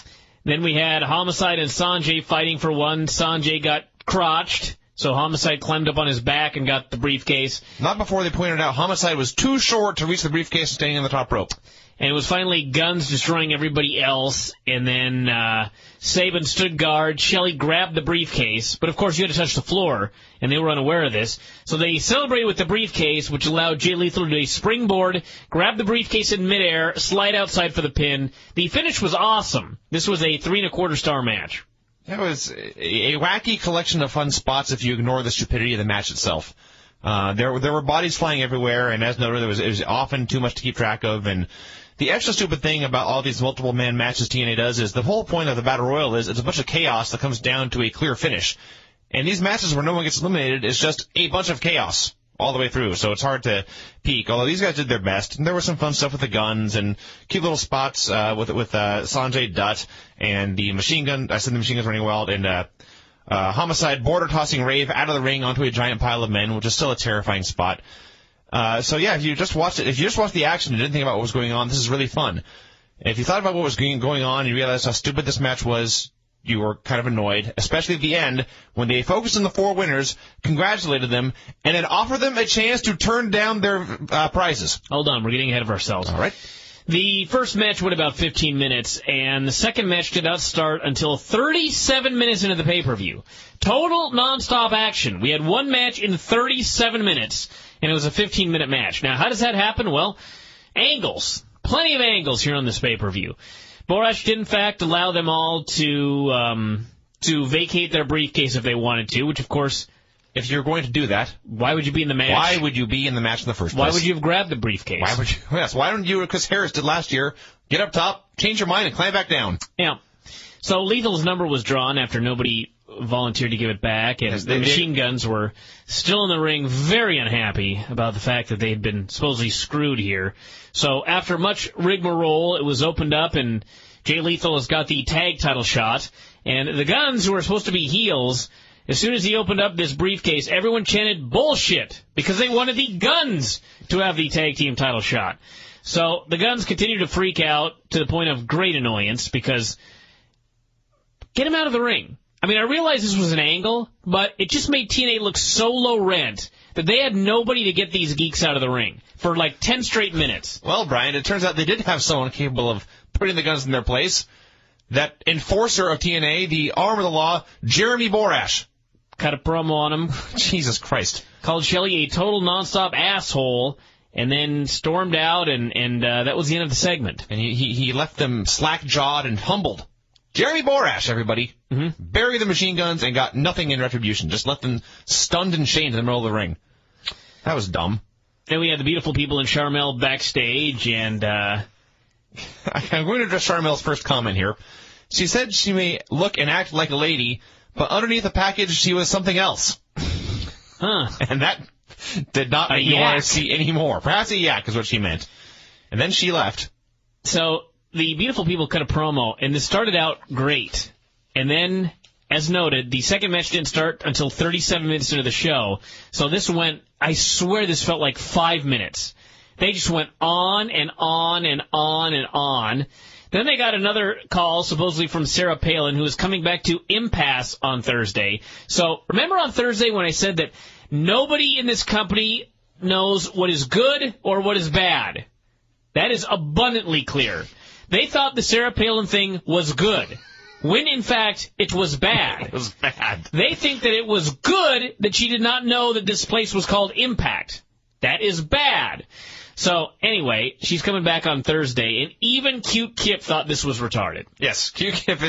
Then we had Homicide and Sanjay fighting for one. Sanjay got crotched. So Homicide climbed up on his back and got the briefcase. Not before they pointed out Homicide was too short to reach the briefcase standing on the top rope. And it was finally Guns destroying everybody else. And then Sabin stood guard. Shelley grabbed the briefcase. But, of course, you had to touch the floor, and they were unaware of this. So they celebrated with the briefcase, which allowed Jay Lethal to do a springboard, grab the briefcase in midair, slide outside for the pin. The finish was awesome. This was a 3 1/4 star match. It was a wacky collection of fun spots if you ignore the stupidity of the match itself. There were bodies flying everywhere, and as noted, it was often too much to keep track of. And the extra stupid thing about all these multiple man matches TNA does is the whole point of the Battle Royal is it's a bunch of chaos that comes down to a clear finish. And these matches where no one gets eliminated is just a bunch of chaos all the way through, so it's hard to peak. Although these guys did their best, and there was some fun stuff with the guns and cute little spots with Sanjay Dutt and the machine gun. I said the machine guns running wild, and Homicide border tossing Rave out of the ring onto a giant pile of men, which is still a terrifying spot. So yeah, if you just watched the action and didn't think about what was going on, this is really fun. If you thought about what was going on and you realized how stupid this match was, you were kind of annoyed, especially at the end, when they focused on the 4 winners, congratulated them, and then offered them a chance to turn down their prizes. Hold on, we're getting ahead of ourselves. All right. The first match went about 15 minutes, and the second match did not start until 37 minutes into the pay-per-view. Total nonstop action. We had one match in 37 minutes, and it was a 15-minute match. Now, how does that happen? Well, angles. Plenty of angles here on this pay-per-view. Borash did, in fact, allow them all to vacate their briefcase if they wanted to, which, of course, if you're going to do that, why would you be in the match? Why would you be in the match in the first place? Why would you have grabbed the briefcase? Why would you? Yes, why don't you, what Chris Harris did last year, get up top, change your mind, and climb back down? Yeah. So Lethal's number was drawn after nobody volunteered to give it back, and the machine guns were still in the ring, very unhappy about the fact that they had been supposedly screwed here. So after much rigmarole, it was opened up, and Jay Lethal has got the tag title shot, and the Guns, who are supposed to be heels, as soon as he opened up this briefcase, everyone chanted bullshit, because they wanted the Guns to have the tag team title shot. So the Guns continue to freak out to the point of great annoyance, because get him out of the ring. I mean, I realize this was an angle, but it just made TNA look so low rent that they had nobody to get these geeks out of the ring for like 10 straight minutes. Well, Brian, it turns out they did have someone capable of putting the Guns in their place. That enforcer of TNA, the arm of the law, Jeremy Borash. Cut a promo on him. Jesus Christ. Called Shelley a total nonstop asshole, and then stormed out, and that was the end of the segment. And he left them slack-jawed and humbled. Jeremy Borash, everybody. Mm-hmm. Buried the machine guns and got nothing in retribution. Just left them stunned and shamed in the middle of the ring. That was dumb. Then we had the beautiful people in Charmel backstage, and I'm going to address Charmel's first comment here. She said she may look and act like a lady, but underneath the package, she was something else. Huh. And that did not make me want to see any more. Perhaps a yak is what she meant. And then she left. So the beautiful people cut a promo, and this started out great. And then, as noted, the second match didn't start until 37 minutes into the show. So this went, I swear this felt like 5 minutes. They just went on and on and on and on. Then they got another call, supposedly from Sarah Palin, who was coming back to Impasse on Thursday. So remember on Thursday when I said that nobody in this company knows what is good or what is bad? That is abundantly clear. They thought the Sarah Palin thing was good, when in fact it was bad. It was bad. They think that it was good that she did not know that this place was called Impact. That is bad. So, anyway, she's coming back on Thursday, and even Cute Kip thought this was retarded. Yes, Cute Kip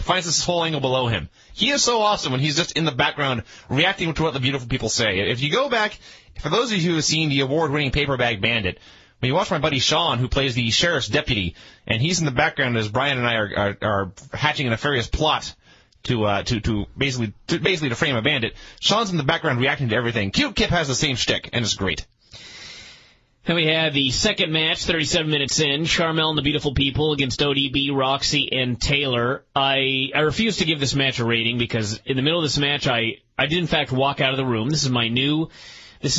finds this whole angle below him. He is so awesome when he's just in the background reacting to what the beautiful people say. If you go back, for those of you who have seen the award-winning Paper Bag Bandit, when you watch my buddy Sean, who plays the sheriff's deputy, and he's in the background as Brian and I are hatching a nefarious plot to basically to frame a bandit, Sean's in the background reacting to everything. Cute Kip has the same shtick, and it's great. Then we have the second match, 37 minutes in, Charmel and the Beautiful People against ODB, Roxxy, and Taylor. I refuse to give this match a rating because in the middle of this match, I did in fact walk out of the room. This is my new, it's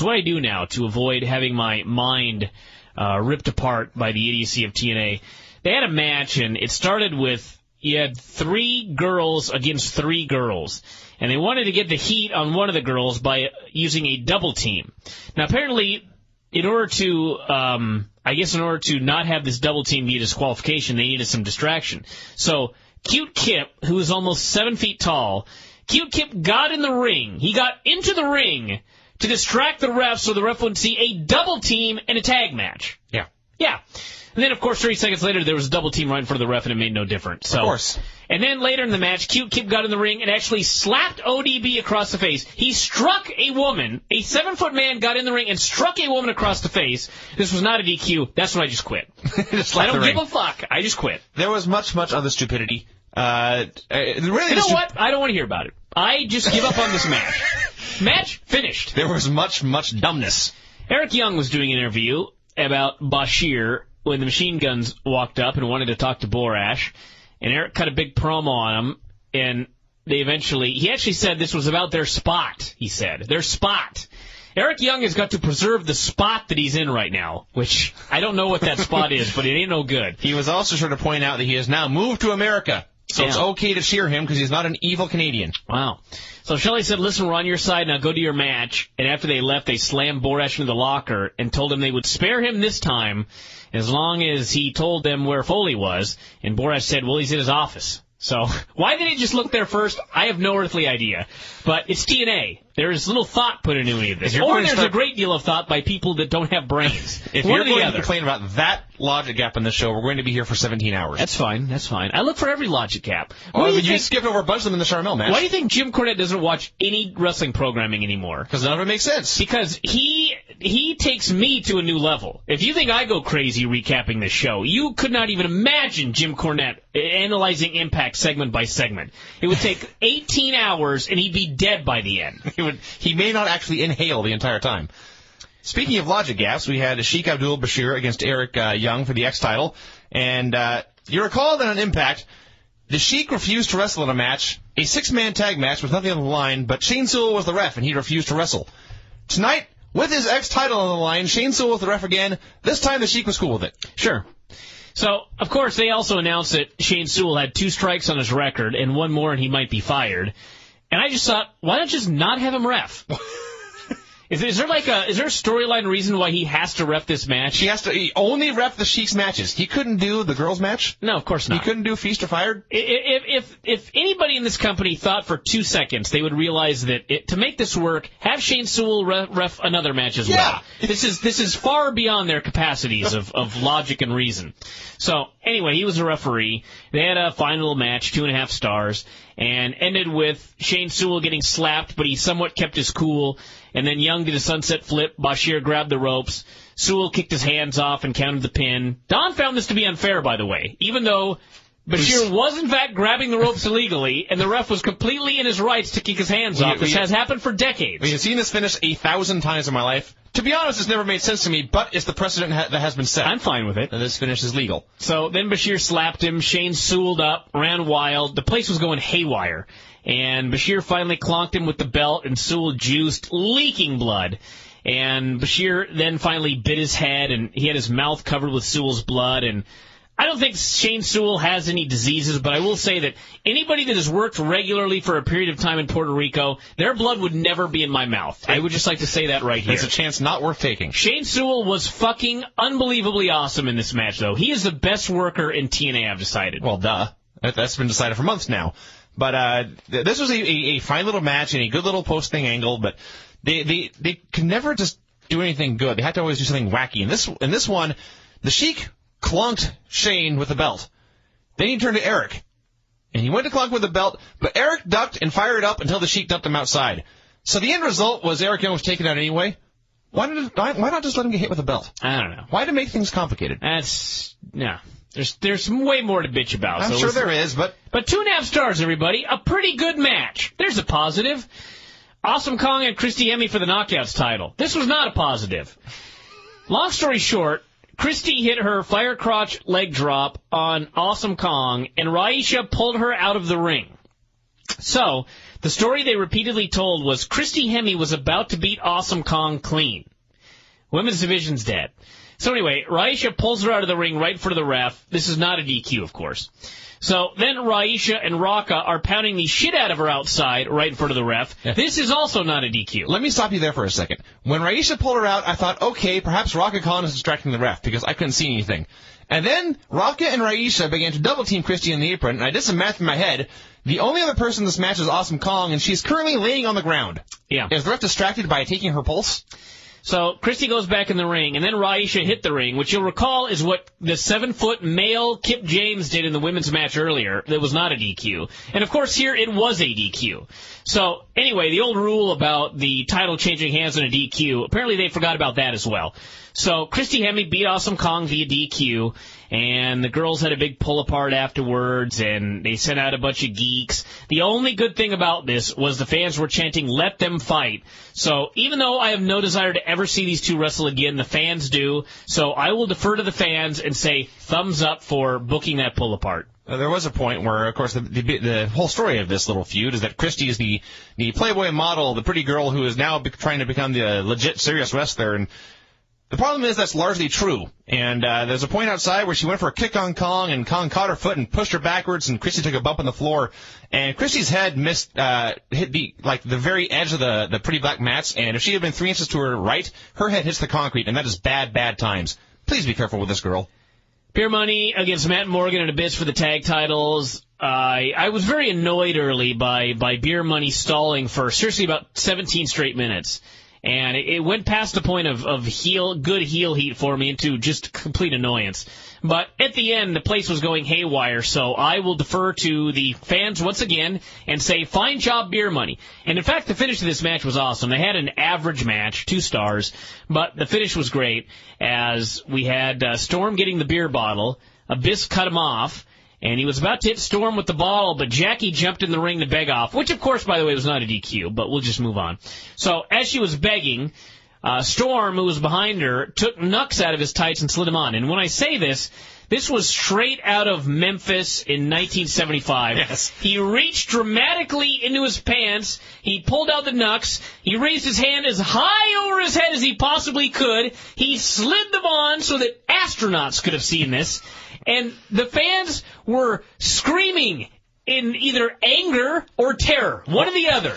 what I do now to avoid having my mind ripped apart by the idiocy of TNA. They had a match, and it started with, you had 3 girls against 3 girls. And they wanted to get the heat on one of the girls by using a double team. Now, apparently, in order to not have this double team be a disqualification, they needed some distraction. So, Cute Kip, who is almost 7 feet tall, Cute Kip got in the ring. He got into the ring to distract the ref so the ref would see a double team in a tag match. Yeah. Yeah. And then, of course, 30 seconds later, there was a double team right in front of the ref, and it made no difference. So, of course. And then later in the match, Cute Kip got in the ring and actually slapped ODB across the face. He struck a woman. A 7-foot man got in the ring and struck a woman across the face. This was not a DQ. That's when I just quit. I don't give a fuck. I just quit. There was much other stupidity. What? I don't want to hear about it. I just give up on this match. Match finished. There was much dumbness. Eric Young was doing an interview about Bashir when the Machine Guns walked up and wanted to talk to Borash, and Eric cut a big promo on him, and he actually said this was about their spot, he said. Their spot. Eric Young has got to preserve the spot that he's in right now, which I don't know what that spot is, but it ain't no good. He was also sure to point out that he has now moved to America, so It's okay to cheer him because he's not an evil Canadian. Wow. So Shelley said, listen, we're on your side, now go to your match. And after they left, they slammed Borash into the locker and told him they would spare him this time as long as he told them where Foley was. And Borash said, well, he's in his office. So why did he just look there first? I have no earthly idea. But it's TNA. There is little thought put into any of this. Or there's a great deal of thought by people that don't have brains. If you're going to complain about that logic gap in the show, we're going to be here for 17 hours. That's fine. I look for every logic gap. You skipped over a bunch of them in the Charmel match. Why do you think Jim Cornette doesn't watch any wrestling programming anymore? Because none of it makes sense. Because he takes me to a new level. If you think I go crazy recapping this show, you could not even imagine Jim Cornette analyzing Impact segment by segment. It would take 18 hours, and he'd be dead by the end. He may not actually inhale the entire time. Speaking of logic gaps, we had Sheikh Abdul Bashir against Eric Young for the X title. And you recall that on Impact, the Sheik refused to wrestle in a match, a 6-man tag match with nothing on the line, but Shane Sewell was the ref, and he refused to wrestle. Tonight, with his X title on the line, Shane Sewell was the ref again. This time, the Sheik was cool with it. Sure. So, of course, they also announced that Shane Sewell had 2 strikes on his record, and 1 more and he might be fired. And I just thought, why not just not have him ref? Is there a storyline reason why he has to ref this match? He only ref the Sheik's matches. He couldn't do the girls' match? No, of course not. He couldn't do Feast or Fired? If anybody in this company thought for 2 seconds, they would realize that to make this work, have Shane Sewell ref another match as well. This is far beyond their capacities of logic and reason. So, anyway, he was a referee. They had a final match, 2.5 stars, and ended with Shane Sewell getting slapped, but he somewhat kept his cool. And then Young did a sunset flip. Bashir grabbed the ropes. Sewell kicked his hands off and counted the pin. Don found this to be unfair, by the way, even though Bashir was, in fact, grabbing the ropes illegally, and the ref was completely in his rights to kick his hands off. This has happened for decades. We've seen this finish 1,000 times in my life. To be honest, it's never made sense to me, but it's the precedent that has been set. I'm fine with it. And this finish is legal. So then Bashir slapped him. Shane Sewelled up, ran wild. The place was going haywire. And Bashir finally clonked him with the belt, and Sewell juiced, leaking blood. And Bashir then finally bit his head, and he had his mouth covered with Sewell's blood, and I don't think Shane Sewell has any diseases, but I will say that anybody that has worked regularly for a period of time in Puerto Rico, their blood would never be in my mouth. I would just like to say that right here. It's a chance not worth taking. Shane Sewell was fucking unbelievably awesome in this match, though. He is the best worker in TNA, I've decided. Well, duh. That's been decided for months now. But this was a fine little match and a good little post-thing angle, but they could never just do anything good. They had to always do something wacky. In this one, the Sheik clunked Shane with the belt. Then he turned to Eric, and he went to clunk with the belt, but Eric ducked and fired up until the Sheik dumped him outside. So the end result was Eric Young was taken out anyway. Why not just let him get hit with a belt? I don't know. Why to make things complicated? There's way more to bitch about. I'm sure there is, but 2.5 stars, everybody. A pretty good match. There's a positive. Awesome Kong and Christy Hemme for the Knockouts title. This was not a positive. Long story short, Christy hit her fire crotch leg drop on Awesome Kong, and Raisha pulled her out of the ring. So, the story they repeatedly told was Christy Hemme was about to beat Awesome Kong clean. Women's division's dead. So anyway, Raisha pulls her out of the ring right in front of the ref. This is not a DQ, of course. So then Raisha and Raka are pounding the shit out of her outside right in front of the ref. Yeah. This is also not a DQ. Let me stop you there for a second. When Raisha pulled her out, I thought, okay, perhaps Raka Khan is distracting the ref because I couldn't see anything. And then Raka and Raisha began to double-team Christy in the apron, and I did some math in my head. The only other person in this match is Awesome Kong, and she's currently laying on the ground. Yeah. Is the ref distracted by taking her pulse? So Christy goes back in the ring, and then Raisha hit the ring, which you'll recall is what the 7-foot male Kip James did in the women's match earlier. That was not a DQ. And, of course, here it was a DQ. So, anyway, the old rule about the title changing hands in a DQ, apparently they forgot about that as well. So Christy Hemme beat Awesome Kong via DQ, and the girls had a big pull-apart afterwards, and they sent out a bunch of geeks. The only good thing about this was the fans were chanting, "Let them fight." So even though I have no desire to ever see these two wrestle again, the fans do. So I will defer to the fans and say thumbs up for booking that pull-apart. There was a point where, of course, the whole story of this little feud is that Christy is the Playboy model, the pretty girl who is now trying to become the legit, serious wrestler, and the problem is that's largely true. And there's a point outside where she went for a kick on Kong, and Kong caught her foot and pushed her backwards, and Christy took a bump on the floor. And Christy's head hit the very edge of the pretty black mats, and if she had been 3 inches to her right, her head hits the concrete, and that is bad, bad times. Please be careful with this girl. Beer Money against Matt Morgan and Abyss for the tag titles. I was very annoyed early by Beer Money stalling for seriously about 17 straight minutes. And it went past the point of good heel heat for me into just complete annoyance. But at the end, the place was going haywire, so I will defer to the fans once again and say, fine job, Beer Money. And in fact, the finish of this match was awesome. They had an average match, 2 stars, but the finish was great as we had Storm getting the beer bottle, Abyss cut him off, and he was about to hit Storm with the ball, but Jackie jumped in the ring to beg off, which, of course, by the way, was not a DQ, but we'll just move on. So, as she was begging, Storm, who was behind her, took Nux out of his tights and slid him on. And when I say this was straight out of Memphis in 1975. Yes. He reached dramatically into his pants, he pulled out the Nux, he raised his hand as high over his head as he possibly could, he slid them on so that astronauts could have seen this, and the fans were screaming in either anger or terror, one or the other.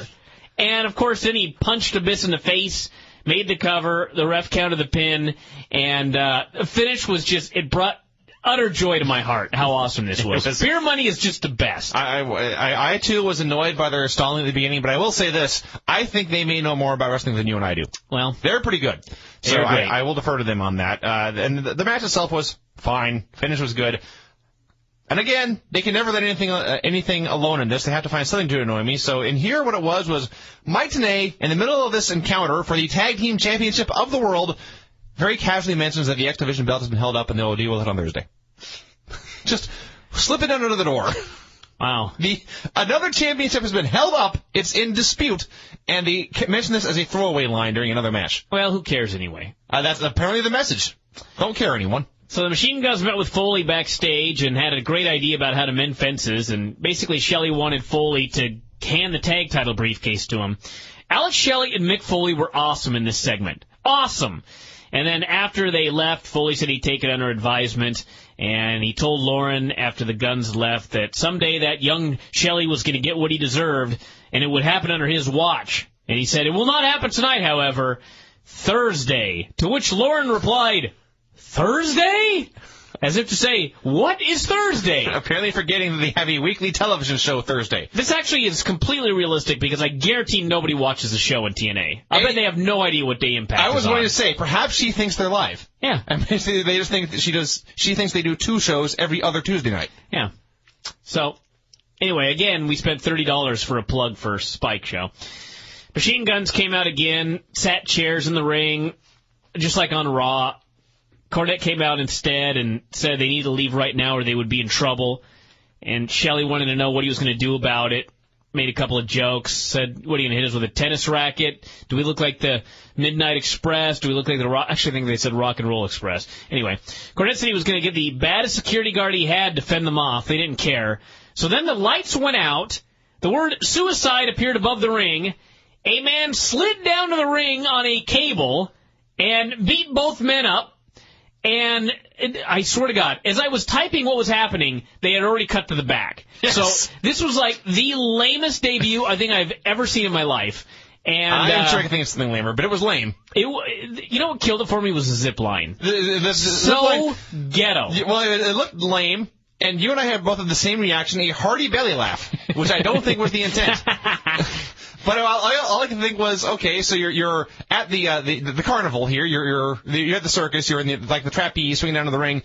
And, of course, then he punched Abyss in the face, made the cover, the ref counted the pin, and the finish was just, it brought utter joy to my heart how awesome this was. Beer Money is just the best. I too, was annoyed by their stalling at the beginning, but I will say this. I think they may know more about wrestling than you and I do. Well, they're pretty good. So I will defer to them on that. And the match itself was fine. Finish was good. And again, they can never let anything alone in this. They have to find something to annoy me. So in here, what it was Mike Tenay, in the middle of this encounter for the Tag Team Championship of the World, very casually mentions that the X Division belt has been held up and they'll deal with it on Thursday. Just slip it under the door. Wow. Another championship has been held up. It's in dispute. And they mentioned this as a throwaway line during another match. Well, who cares anyway? That's apparently the message. Don't care, anyone. So the Machine Guns met with Foley backstage and had a great idea about how to mend fences, and basically Shelley wanted Foley to hand the tag title briefcase to him. Alex Shelley and Mick Foley were awesome in this segment. Awesome! And then after they left, Foley said he'd take it under advisement, and he told Lauren after the Guns left that someday that young Shelley was going to get what he deserved, and it would happen under his watch. And he said, it will not happen tonight, however, Thursday. To which Lauren replied, Thursday? As if to say, what is Thursday? Apparently forgetting that they have a weekly television show Thursday. This actually is completely realistic because I guarantee nobody watches the show in TNA. I bet they have no idea what day iMPACT is. I was going to say, perhaps she thinks they're live. Yeah. I mean, they just think that she thinks they do 2 shows every other Tuesday night. Yeah. So, anyway, again, we spent $30 for a plug for Spike show. Machine Guns came out again, sat chairs in the ring, just like on Raw. Cornette came out instead and said they need to leave right now or they would be in trouble. And Shelley wanted to know what he was going to do about it. Made a couple of jokes. Said, what are you going to hit us with, a tennis racket? Do we look like the Midnight Express? Do we look like the Rock? Actually, I think they said Rock and Roll Express. Anyway, Cornette said he was going to get the baddest security guard he had to fend them off. They didn't care. So then the lights went out. The word suicide appeared above the ring. A man slid down to the ring on a cable and beat both men up. And I swear to God, as I was typing what was happening, they had already cut to the back. Yes. So this was like the lamest debut I think I've ever seen in my life. And I'm sure I can think of something lamer, but it was lame. You know what killed it for me was the zip line. The so line, ghetto. Well, it looked lame, and you and I have both of the same reaction, a hearty belly laugh, which I don't think was the intent. But all I can think was, okay, so you're at the carnival here. You're at the circus. You're in the trapeze, swinging down to the ring.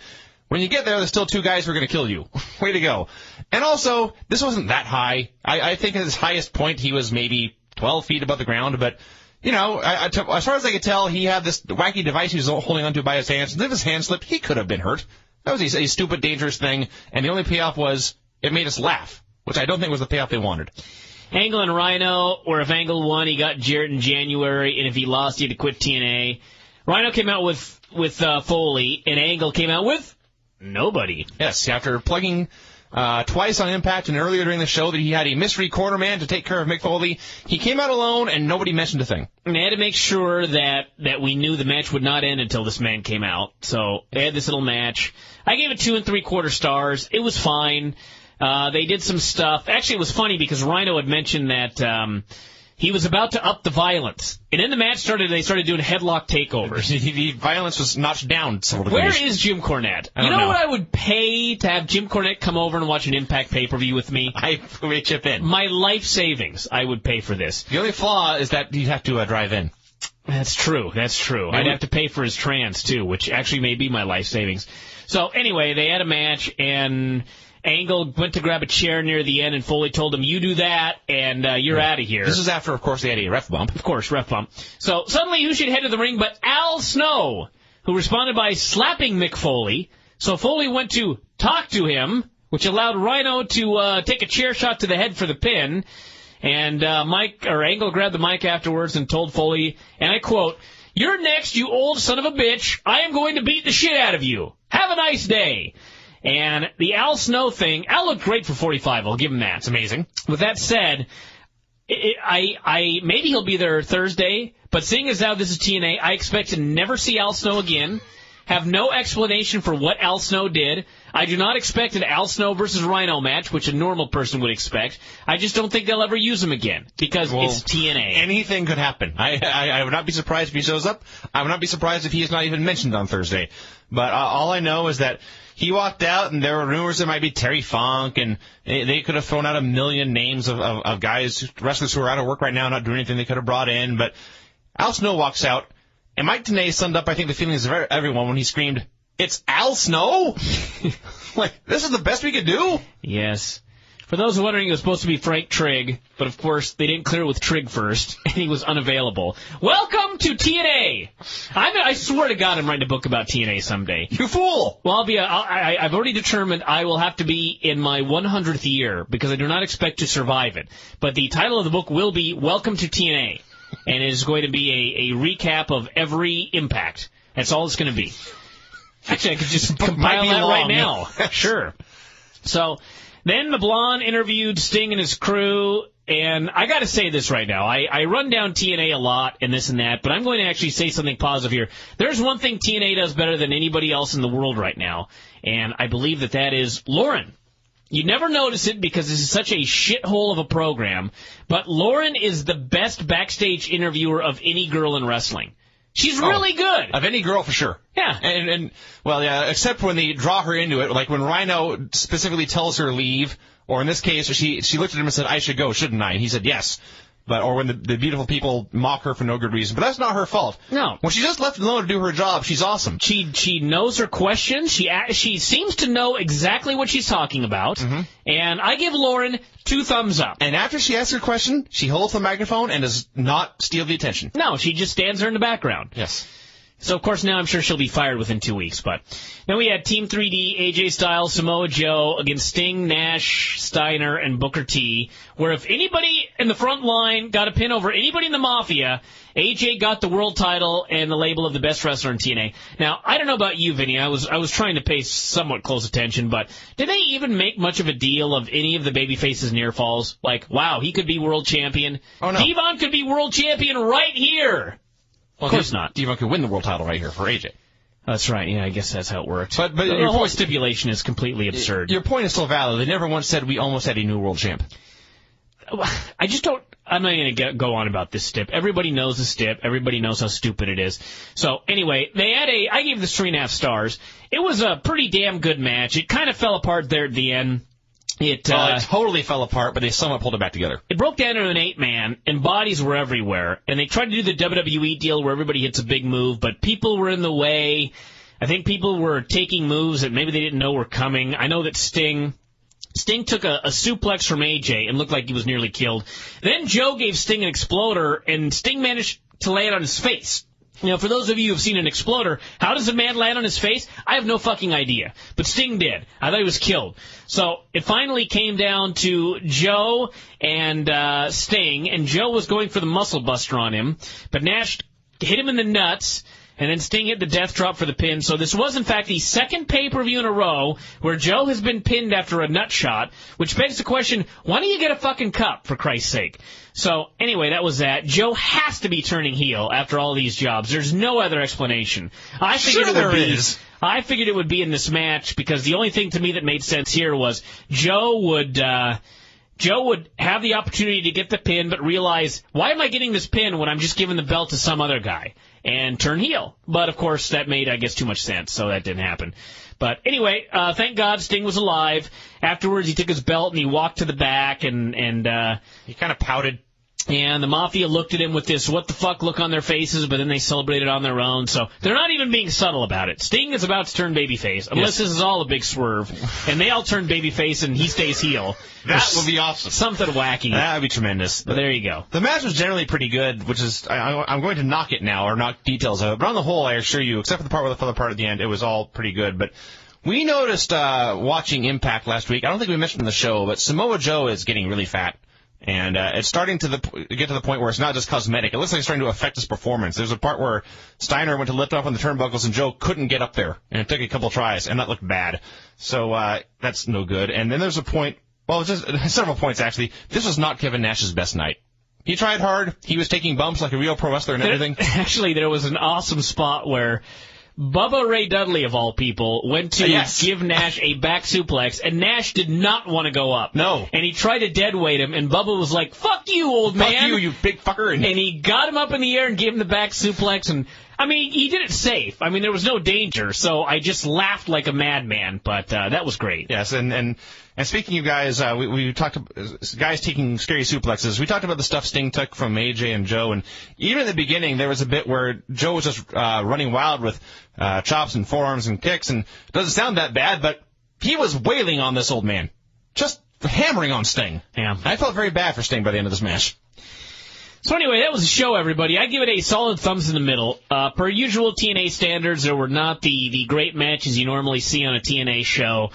When you get there, there's still 2 guys who are going to kill you. Way to go! And also, this wasn't that high. I think at his highest point, he was maybe 12 feet above the ground. But you know, as far as I could tell, he had this wacky device he was holding onto by his hands. And if his hand slipped, he could have been hurt. That was a stupid, dangerous thing. And the only payoff was it made us laugh, which I don't think was the payoff they wanted. Angle and Rhino, or if Angle won, he got Jarrett in January, and if he lost, he had to quit TNA. Rhino came out with Foley, and Angle came out with nobody. Yes, after plugging twice on iMPACT and earlier during the show that he had a mystery corner man to take care of Mick Foley, he came out alone, and nobody mentioned a thing. And they had to make sure that we knew the match would not end until this man came out. So they had this little match. I gave it 2 3/4 stars. It was fine. They did some stuff. Actually, it was funny because Rhino had mentioned that he was about to up the violence. And then the match started, they started doing headlock takeovers. The violence was notched down. Where is Jim Cornette? You know what I would pay to have Jim Cornette come over and watch an iMPACT pay-per-view with me? I would chip in. My life savings, I would pay for this. The only flaw is that you'd have to drive in. That's true. I'd have to pay for his trans, too, which actually may be my life savings. So, anyway, they had a match, and Angle went to grab a chair near the end, and Foley told him, you do that, and you're out of here. This is after, of course, they had a ref bump. Of course, ref bump. So suddenly who should head to the ring but Al Snow, who responded by slapping Mick Foley. So Foley went to talk to him, which allowed Rhino to take a chair shot to the head for the pin. And Angle grabbed the mic afterwards and told Foley, and I quote, "You're next, you old son of a bitch. I am going to beat the shit out of you. Have a nice day." And the Al Snow thing, Al looked great for 45. I'll give him that. It's amazing. With that said, maybe he'll be there Thursday, but seeing as how this is TNA, I expect to never see Al Snow again. Have no explanation for what Al Snow did. I do not expect an Al Snow versus Rhino match, which a normal person would expect. I just don't think they'll ever use him again, because it's TNA. Anything could happen. I would not be surprised if he shows up. I would not be surprised if he is not even mentioned on Thursday. But all I know is that he walked out, and there were rumors there might be Terry Funk, and they could have thrown out a million names of guys, wrestlers who are out of work right now, not doing anything they could have brought in. But Al Snow walks out, and Mike Tenay summed up, I think, the feelings of everyone when he screamed, "It's Al Snow?" Like, this is the best we could do? Yes. For those wondering, it was supposed to be Frank Trigg, but of course they didn't clear with Trigg first, and he was unavailable. Welcome to TNA. I swear to God, I'm writing a book about TNA someday. You fool! Well, I've already determined I will have to be in my 100th year because I do not expect to survive it. But the title of the book will be Welcome to TNA, and it is going to be a recap of every impact. That's all it's going to be. Actually, I could just compile that right now. Sure. So. Then the Blonde interviewed Sting and his crew, and I got to say this right now. I run down TNA a lot and this and that, but I'm going to actually say something positive here. There's one thing TNA does better than anybody else in the world right now, and I believe that is Lauren. You never notice it because this is such a shithole of a program, but Lauren is the best backstage interviewer of any girl in wrestling. She's really good. Of any girl, for sure. Yeah. And well, yeah, except when they draw her into it, like when Rhino specifically tells her leave, or in this case, she looked at him and said, I should go, shouldn't I? And he said, yes. Or when the beautiful people mock her for no good reason. But that's not her fault. No. When she's just left alone to do her job, she's awesome. She knows her questions. She seems to know exactly what she's talking about. Mm-hmm. And I give Lauren 2 thumbs up. And after she asks her question, she holds the microphone and does not steal the attention. No, she just stands there in the background. Yes. So, of course, now I'm sure she'll be fired within 2 weeks. But then we had Team 3D, AJ Styles, Samoa Joe against Sting, Nash, Steiner, and Booker T, where if anybody in the front line got a pin over anybody in the Mafia, AJ got the world title and the label of the best wrestler in TNA. Now, I don't know about you, Vinny. I was trying to pay somewhat close attention, but did they even make much of a deal of any of the babyfaces near falls? Like, wow, he could be world champion. Oh, no. Devon could be world champion right here. Well, of course not. Devon could win the world title right here for AJ. That's right. Yeah, I guess that's how it works. But the whole stipulation is completely absurd. Your point is still valid. They never once said we almost had a new world champ. I just don't. I'm not going to go on about this stip. Everybody knows the stip. Everybody knows how stupid it is. So anyway, I gave this 3.5 stars. It was a pretty damn good match. It kind of fell apart there at the end. It totally fell apart, but they somewhat pulled it back together. It broke down to an 8-man, and bodies were everywhere. And they tried to do the WWE deal where everybody hits a big move, but people were in the way. I think people were taking moves that maybe they didn't know were coming. I know that Sting took a suplex from AJ and looked like he was nearly killed. Then Joe gave Sting an exploder, and Sting managed to lay it on his face. You know, for those of you who have seen an exploder, how does a man land on his face? I have no fucking idea. But Sting did. I thought he was killed. So it finally came down to Joe and Sting, and Joe was going for the muscle buster on him, but Nash hit him in the nuts, and then Sting hit the death drop for the pin. So this was, in fact, the second pay-per-view in a row where Joe has been pinned after a nut shot, which begs the question, why don't you get a fucking cup, for Christ's sake? So, anyway, that was that. Joe has to be turning heel after all these jobs. There's no other explanation. I figured it would be in this match because the only thing to me that made sense here was Joe would have the opportunity to get the pin, but realize, why am I getting this pin when I'm just giving the belt to some other guy? And turn heel. But, of course, that made, I guess, too much sense, so that didn't happen. But anyway, thank God Sting was alive. Afterwards, he took his belt and he walked to the back and he kind of pouted. And the Mafia looked at him with this what the fuck look on their faces, but then they celebrated on their own. So they're not even being subtle about it. Sting is about to turn babyface, unless this is all a big swerve. And they all turn babyface and he stays heel. That would be awesome. Something wacky. That would be tremendous. But there you go. The match was generally pretty good, which is, I'm going to knock it now, or knock details of it. But on the whole, I assure you, except for the part where the fell apart at the end, it was all pretty good. But we noticed watching Impact last week, I don't think we mentioned in the show, but Samoa Joe is getting really fat. And it's starting to get to the point where it's not just cosmetic. It looks like it's starting to affect his performance. There's a part where Steiner went to lift off on the turnbuckles and Joe couldn't get up there. And it took a couple tries, and that looked bad. So that's no good. And then there's a point, well, just several points, actually. This was not Kevin Nash's best night. He tried hard. He was taking bumps like a real pro wrestler and everything. Actually, there was an awesome spot where Bubba Ray Dudley, of all people, went to give Nash a back suplex, and Nash did not want to go up. No. And he tried to deadweight him, and Bubba was like, fuck you, old man. Fuck you, you big fucker. And he got him up in the air and gave him the back suplex, and, I mean, he did it safe. I mean, there was no danger, so I just laughed like a madman, but that was great. Yes, and speaking of guys, we talked about guys taking scary suplexes. We talked about the stuff Sting took from AJ and Joe, and even in the beginning, there was a bit where Joe was just running wild with chops and forearms and kicks, and it doesn't sound that bad, but he was wailing on this old man. Just hammering on Sting. Yeah. I felt very bad for Sting by the end of this match. So anyway, that was the show, everybody. I give it a solid thumbs in the middle. Per usual TNA standards, there were not the great matches you normally see on a TNA show.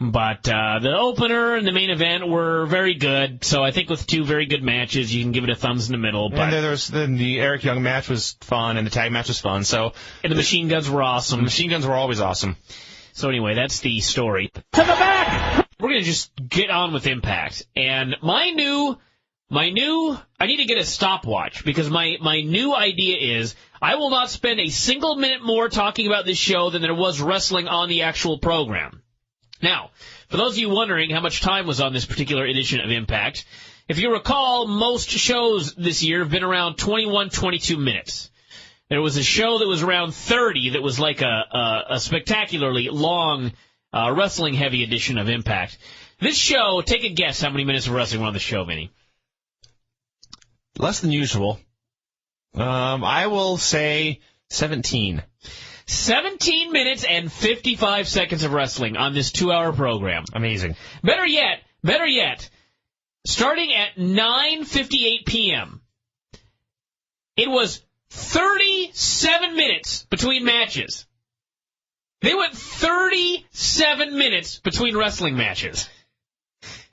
But the opener and the main event were very good. So I think with two very good matches, you can give it a thumbs in the middle. But And the Eric Young match was fun, and the tag match was fun. So and the machine guns were awesome. The machine guns were always awesome. So anyway, that's the story. To the back! We're going to just get on with Impact. And I need to get a stopwatch, because my new idea is I will not spend a single minute more talking about this show than there was wrestling on the actual program. Now, for those of you wondering how much time was on this particular edition of Impact, if you recall, most shows this year have been around 21, 22 minutes. There was a show that was around 30 that was like a spectacularly long wrestling-heavy edition of Impact. This show, take a guess how many minutes of wrestling were on the show, Vinny. Less than usual. I will say 17. 17 minutes and 55 seconds of wrestling on this 2-hour program. Amazing. Better yet, starting at 9:58 p.m., it was 37 minutes between matches. They went 37 minutes between wrestling matches.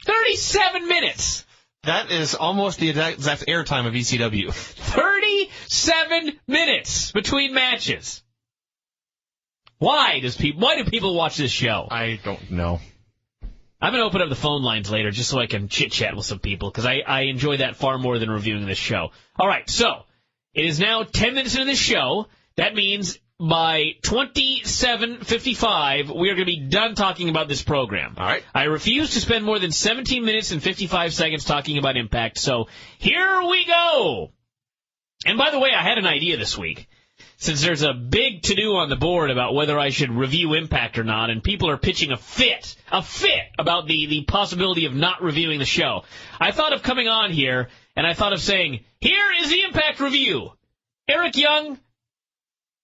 37 minutes! That is almost the exact airtime of ECW. 37 minutes between matches. Why do people watch this show? I don't know. I'm going to open up the phone lines later just so I can chit-chat with some people, because I enjoy that far more than reviewing this show. All right, so it is now 10 minutes into this show. That means by 27:55, we are going to be done talking about this program. All right. I refuse to spend more than 17 minutes and 55 seconds talking about Impact, so here we go. And by the way, I had an idea this week. Since there's a big to-do on the board about whether I should review Impact or not, and people are pitching a fit about the possibility of not reviewing the show, I thought of coming on here, and I thought of saying, here is the Impact review. Eric Young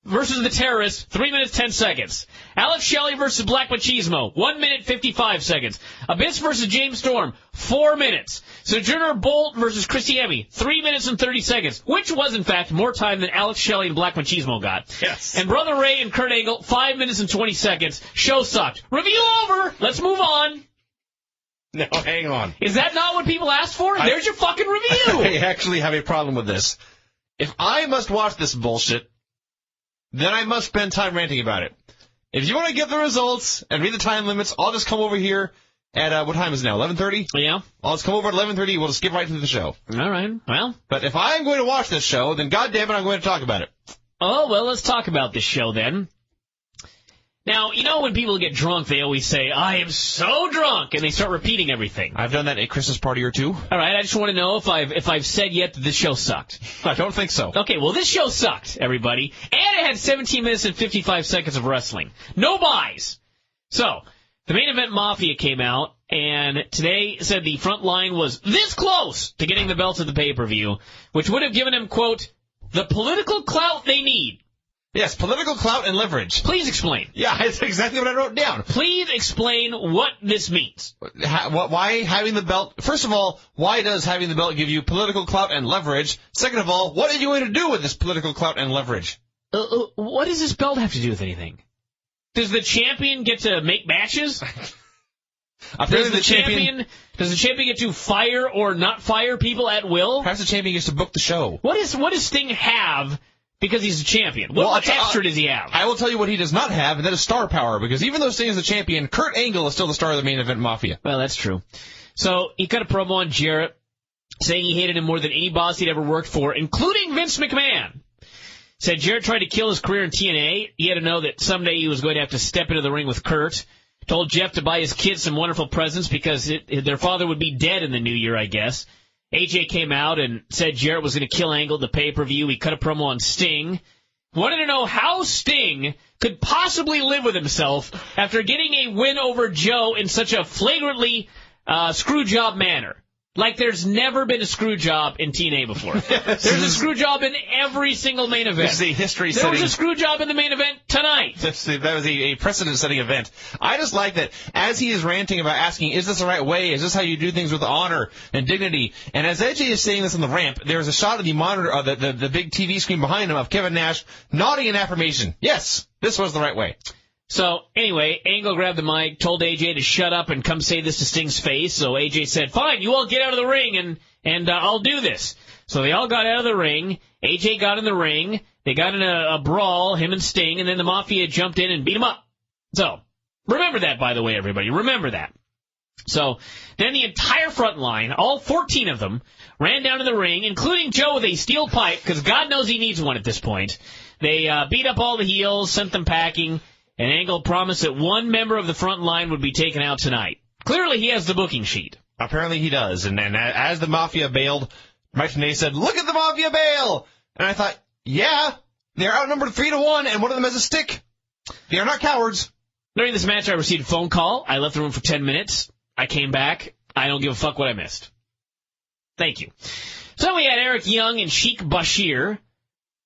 versus the Terrorists, 3 minutes, 10 seconds. Alex Shelley versus Black Machismo, 1 minute, 55 seconds. Abyss versus James Storm, 4 minutes. Sojourner Bolt versus Christy Hemme, 3 minutes and 30 seconds, which was, in fact, more time than Alex Shelley and Black Machismo got. Yes. And Brother Ray and Kurt Angle, 5 minutes and 20 seconds. Show sucked. Review over. Let's move on. No, hang on. Is that not what people asked for? There's your fucking review. I actually have a problem with this. If I must watch this bullshit, then I must spend time ranting about it. If you want to get the results and read the time limits, I'll just come over here at, what time is it now, 11:30? Yeah. I'll just come over at 11:30, we'll just skip right through the show. All right, well. But if I'm going to watch this show, then goddamn it, I'm going to talk about it. Oh, well, let's talk about this show then. Now, you know when people get drunk, they always say, I am so drunk, and they start repeating everything. I've done that at a Christmas party or two. All right, I just want to know if I've said yet that this show sucked. I don't think so. Okay, well, this show sucked, everybody. And it had 17 minutes and 55 seconds of wrestling. No buys. So, the main event Mafia came out, and today said the front line was this close to getting the belts at the pay-per-view, which would have given him, quote, the political clout they need. Yes, political clout and leverage. Please explain. Yeah, that's exactly what I wrote down. Please explain what this means. Why having the belt? First of all, why does having the belt give you political clout and leverage? Second of all, what are you going to do with this political clout and leverage? What does this belt have to do with anything? Does the champion get to make matches? Does the champion get to fire or not fire people at will? Perhaps the champion gets to book the show. What does Sting have? Because he's a champion. What extra does he have? I will tell you what he does not have, and that is star power. Because even though Sting is the champion, Kurt Angle is still the star of the main event Mafia. Well, that's true. So he cut a promo on Jarrett, saying he hated him more than any boss he'd ever worked for, including Vince McMahon. Said Jarrett tried to kill his career in TNA. He had to know that someday he was going to have to step into the ring with Kurt. Told Jeff to buy his kids some wonderful presents because their father would be dead in the new year, I guess. AJ came out and said Jarrett was going to kill Angle at the pay-per-view. He cut a promo on Sting. Wanted to know how Sting could possibly live with himself after getting a win over Joe in such a flagrantly screw job manner. Like there's never been a screw job in TNA before. There's a screw job in every single main event. This is a history There setting. was a screw job in the main event tonight. That was a precedent-setting event. I just like that as he is ranting about asking, is this the right way? Is this how you do things with honor and dignity? And as AJ is saying this on the ramp, there's a shot of the monitor, the big TV screen behind him of Kevin Nash nodding in affirmation. Yes, this was the right way. So, anyway, Angle grabbed the mic, told AJ to shut up and come say this to Sting's face. So AJ said, fine, you all get out of the ring and I'll do this. So they all got out of the ring. AJ got in the ring. They got in a brawl, him and Sting, and then the Mafia jumped in and beat him up. So, remember that, by the way, everybody. Remember that. So, then the entire front line, all 14 of them, ran down to the ring, including Joe with a steel pipe, because God knows he needs one at this point. They beat up all the heels, sent them packing. And Angle promised that one member of the front line would be taken out tonight. Clearly, he has the booking sheet. Apparently, he does. And then as the Mafia bailed, Mike TNA said, look at the Mafia bail! And I thought, yeah, they're outnumbered 3-1, and one of them has a stick. They are not cowards. During this match, I received a phone call. I left the room for 10 minutes. I came back. I don't give a fuck what I missed. Thank you. So we had Eric Young and Sheik Bashir.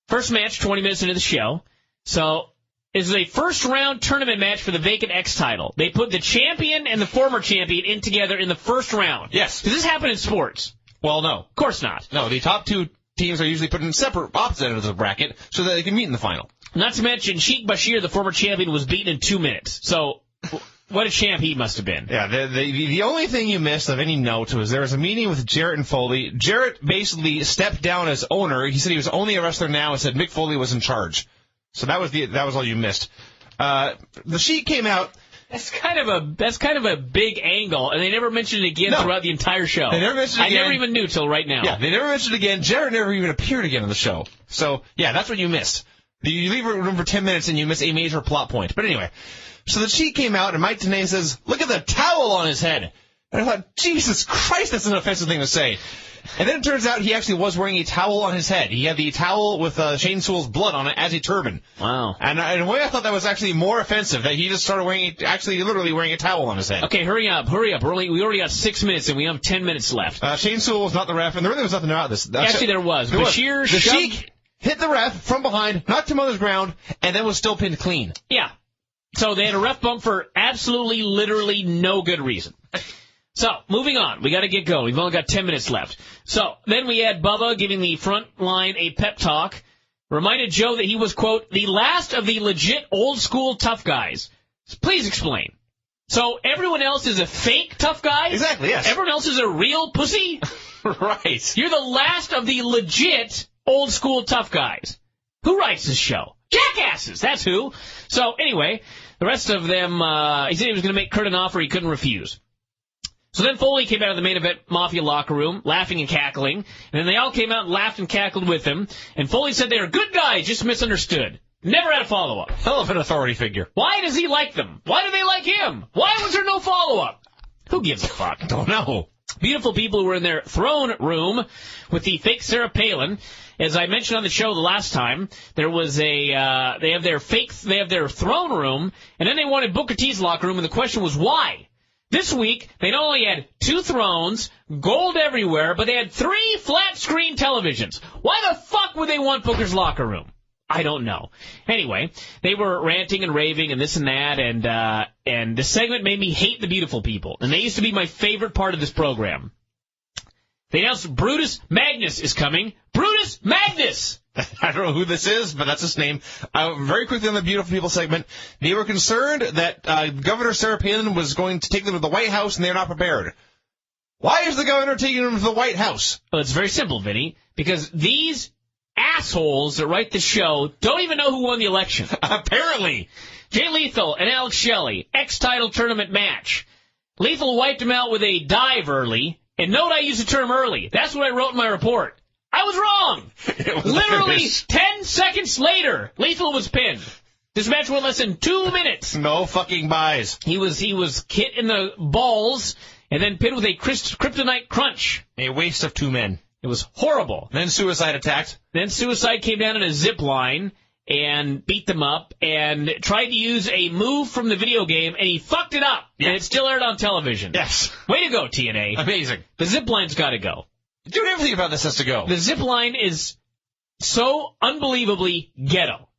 First match, 20 minutes into the show. So... This is a first-round tournament match for the vacant X title. They put the champion and the former champion in together in the first round. Yes. Does this happen in sports? Well, no. Of course not. No, the top two teams are usually put in separate opposite ends of the bracket so that they can meet in the final. Not to mention, Sheik Bashir, the former champion, was beaten in 2 minutes. So, what a champ he must have been. Yeah, the only thing you missed of any note was there was a meeting with Jarrett and Foley. Jarrett basically stepped down as owner. He said he was only a wrestler now and said Mick Foley was in charge. So that was all you missed. The Sheik came out. That's kind of a big angle, and they never mentioned it again throughout the entire show. They never mentioned it again. I never even knew till right now. Yeah, they never mentioned it again. Jarrett never even appeared again on the show. So yeah, that's what you missed. You leave a room for 10 minutes and you miss a major plot point. But anyway, so the Sheik came out and Mike TNA says, "Look at the towel on his head." And I thought, Jesus Christ, that's an offensive thing to say. And then it turns out he actually was wearing a towel on his head. He had the towel with Shane Sewell's blood on it as a turban. Wow. And in a way, I thought that was actually more offensive, that he just started literally wearing a towel on his head. Okay, hurry up. We already got 6 minutes, and we have 10 minutes left. Shane Sewell was not the ref, and there really was nothing about this. Actually, there was. The Sheik hit the ref from behind, knocked him on the ground, and then was still pinned clean. Yeah. So they had a ref bump for absolutely, literally no good reason. So, moving on. We got to get going. We've only got 10 minutes left. So, then we had Bubba giving the front line a pep talk. Reminded Joe that he was, quote, the last of the legit old-school tough guys. Please explain. So, everyone else is a fake tough guy? Exactly, yes. Everyone else is a real pussy? Right. You're the last of the legit old-school tough guys. Who writes this show? Jackasses, that's who. So, anyway, the rest of them, he said he was going to make Kurt an offer he couldn't refuse. So then Foley came out of the main event Mafia locker room, laughing and cackling. And then they all came out and laughed and cackled with him. And Foley said they were good guys, just misunderstood. Never had a follow-up. Hell of an authority figure. Why does he like them? Why do they like him? Why was there no follow-up? Who gives a fuck? Don't know. Beautiful people who were in their throne room with the fake Sarah Palin. As I mentioned on the show the last time, there was they have their throne room, and then they wanted Booker T's locker room, and the question was why? This week, they not only had 2 thrones, gold everywhere, but they had 3 flat-screen televisions. Why the fuck would they want Booker's locker room? I don't know. Anyway, they were ranting and raving and this and that, and this segment made me hate the beautiful people. And they used to be my favorite part of this program. They announced Brutus Magnus is coming. Brutus Magnus! I don't know who this is, but that's his name. Very quickly on the Beautiful People segment, they were concerned that Governor Sarah Palin was going to take them to the White House, and they're not prepared. Why is the governor taking them to the White House? Well, it's very simple, Vinny, because these assholes that write the show don't even know who won the election. Apparently. Jay Lethal and Alex Shelley, X-Title tournament match. Lethal wiped him out with a dive early, and note I used the term early. That's what I wrote in my report. I was wrong. Literally 10 seconds later, Lethal was pinned. This match went less than 2 minutes. No fucking buys. He was hit in the balls and then pinned with a kryptonite crunch. A waste of 2 men. It was horrible. Then Suicide attacked. Then Suicide came down in a zip line, and beat them up and tried to use a move from the video game, and he fucked it up. Yeah. And it still aired on television. Yes. Way to go, TNA. Amazing. The zip line's got to go. Dude, everything about this has to go. The zip line is so unbelievably ghetto.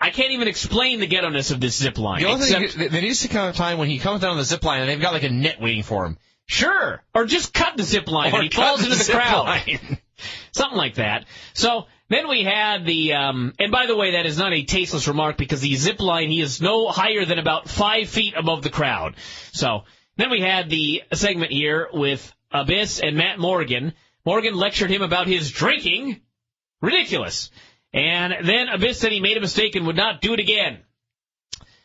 I can't even explain the ghetto-ness of this zip line. The only thing, there needs to come a time when he comes down the zip line and they've got like a net waiting for him. Sure. Or just cut the zip line and he falls into the crowd. Something like that. So then we had the, and by the way, that is not a tasteless remark because the zip line, he is no higher than about 5 feet above the crowd. So then we had the segment here with Abyss and Matt Morgan. Morgan lectured him about his drinking. Ridiculous. And then Abyss said he made a mistake and would not do it again.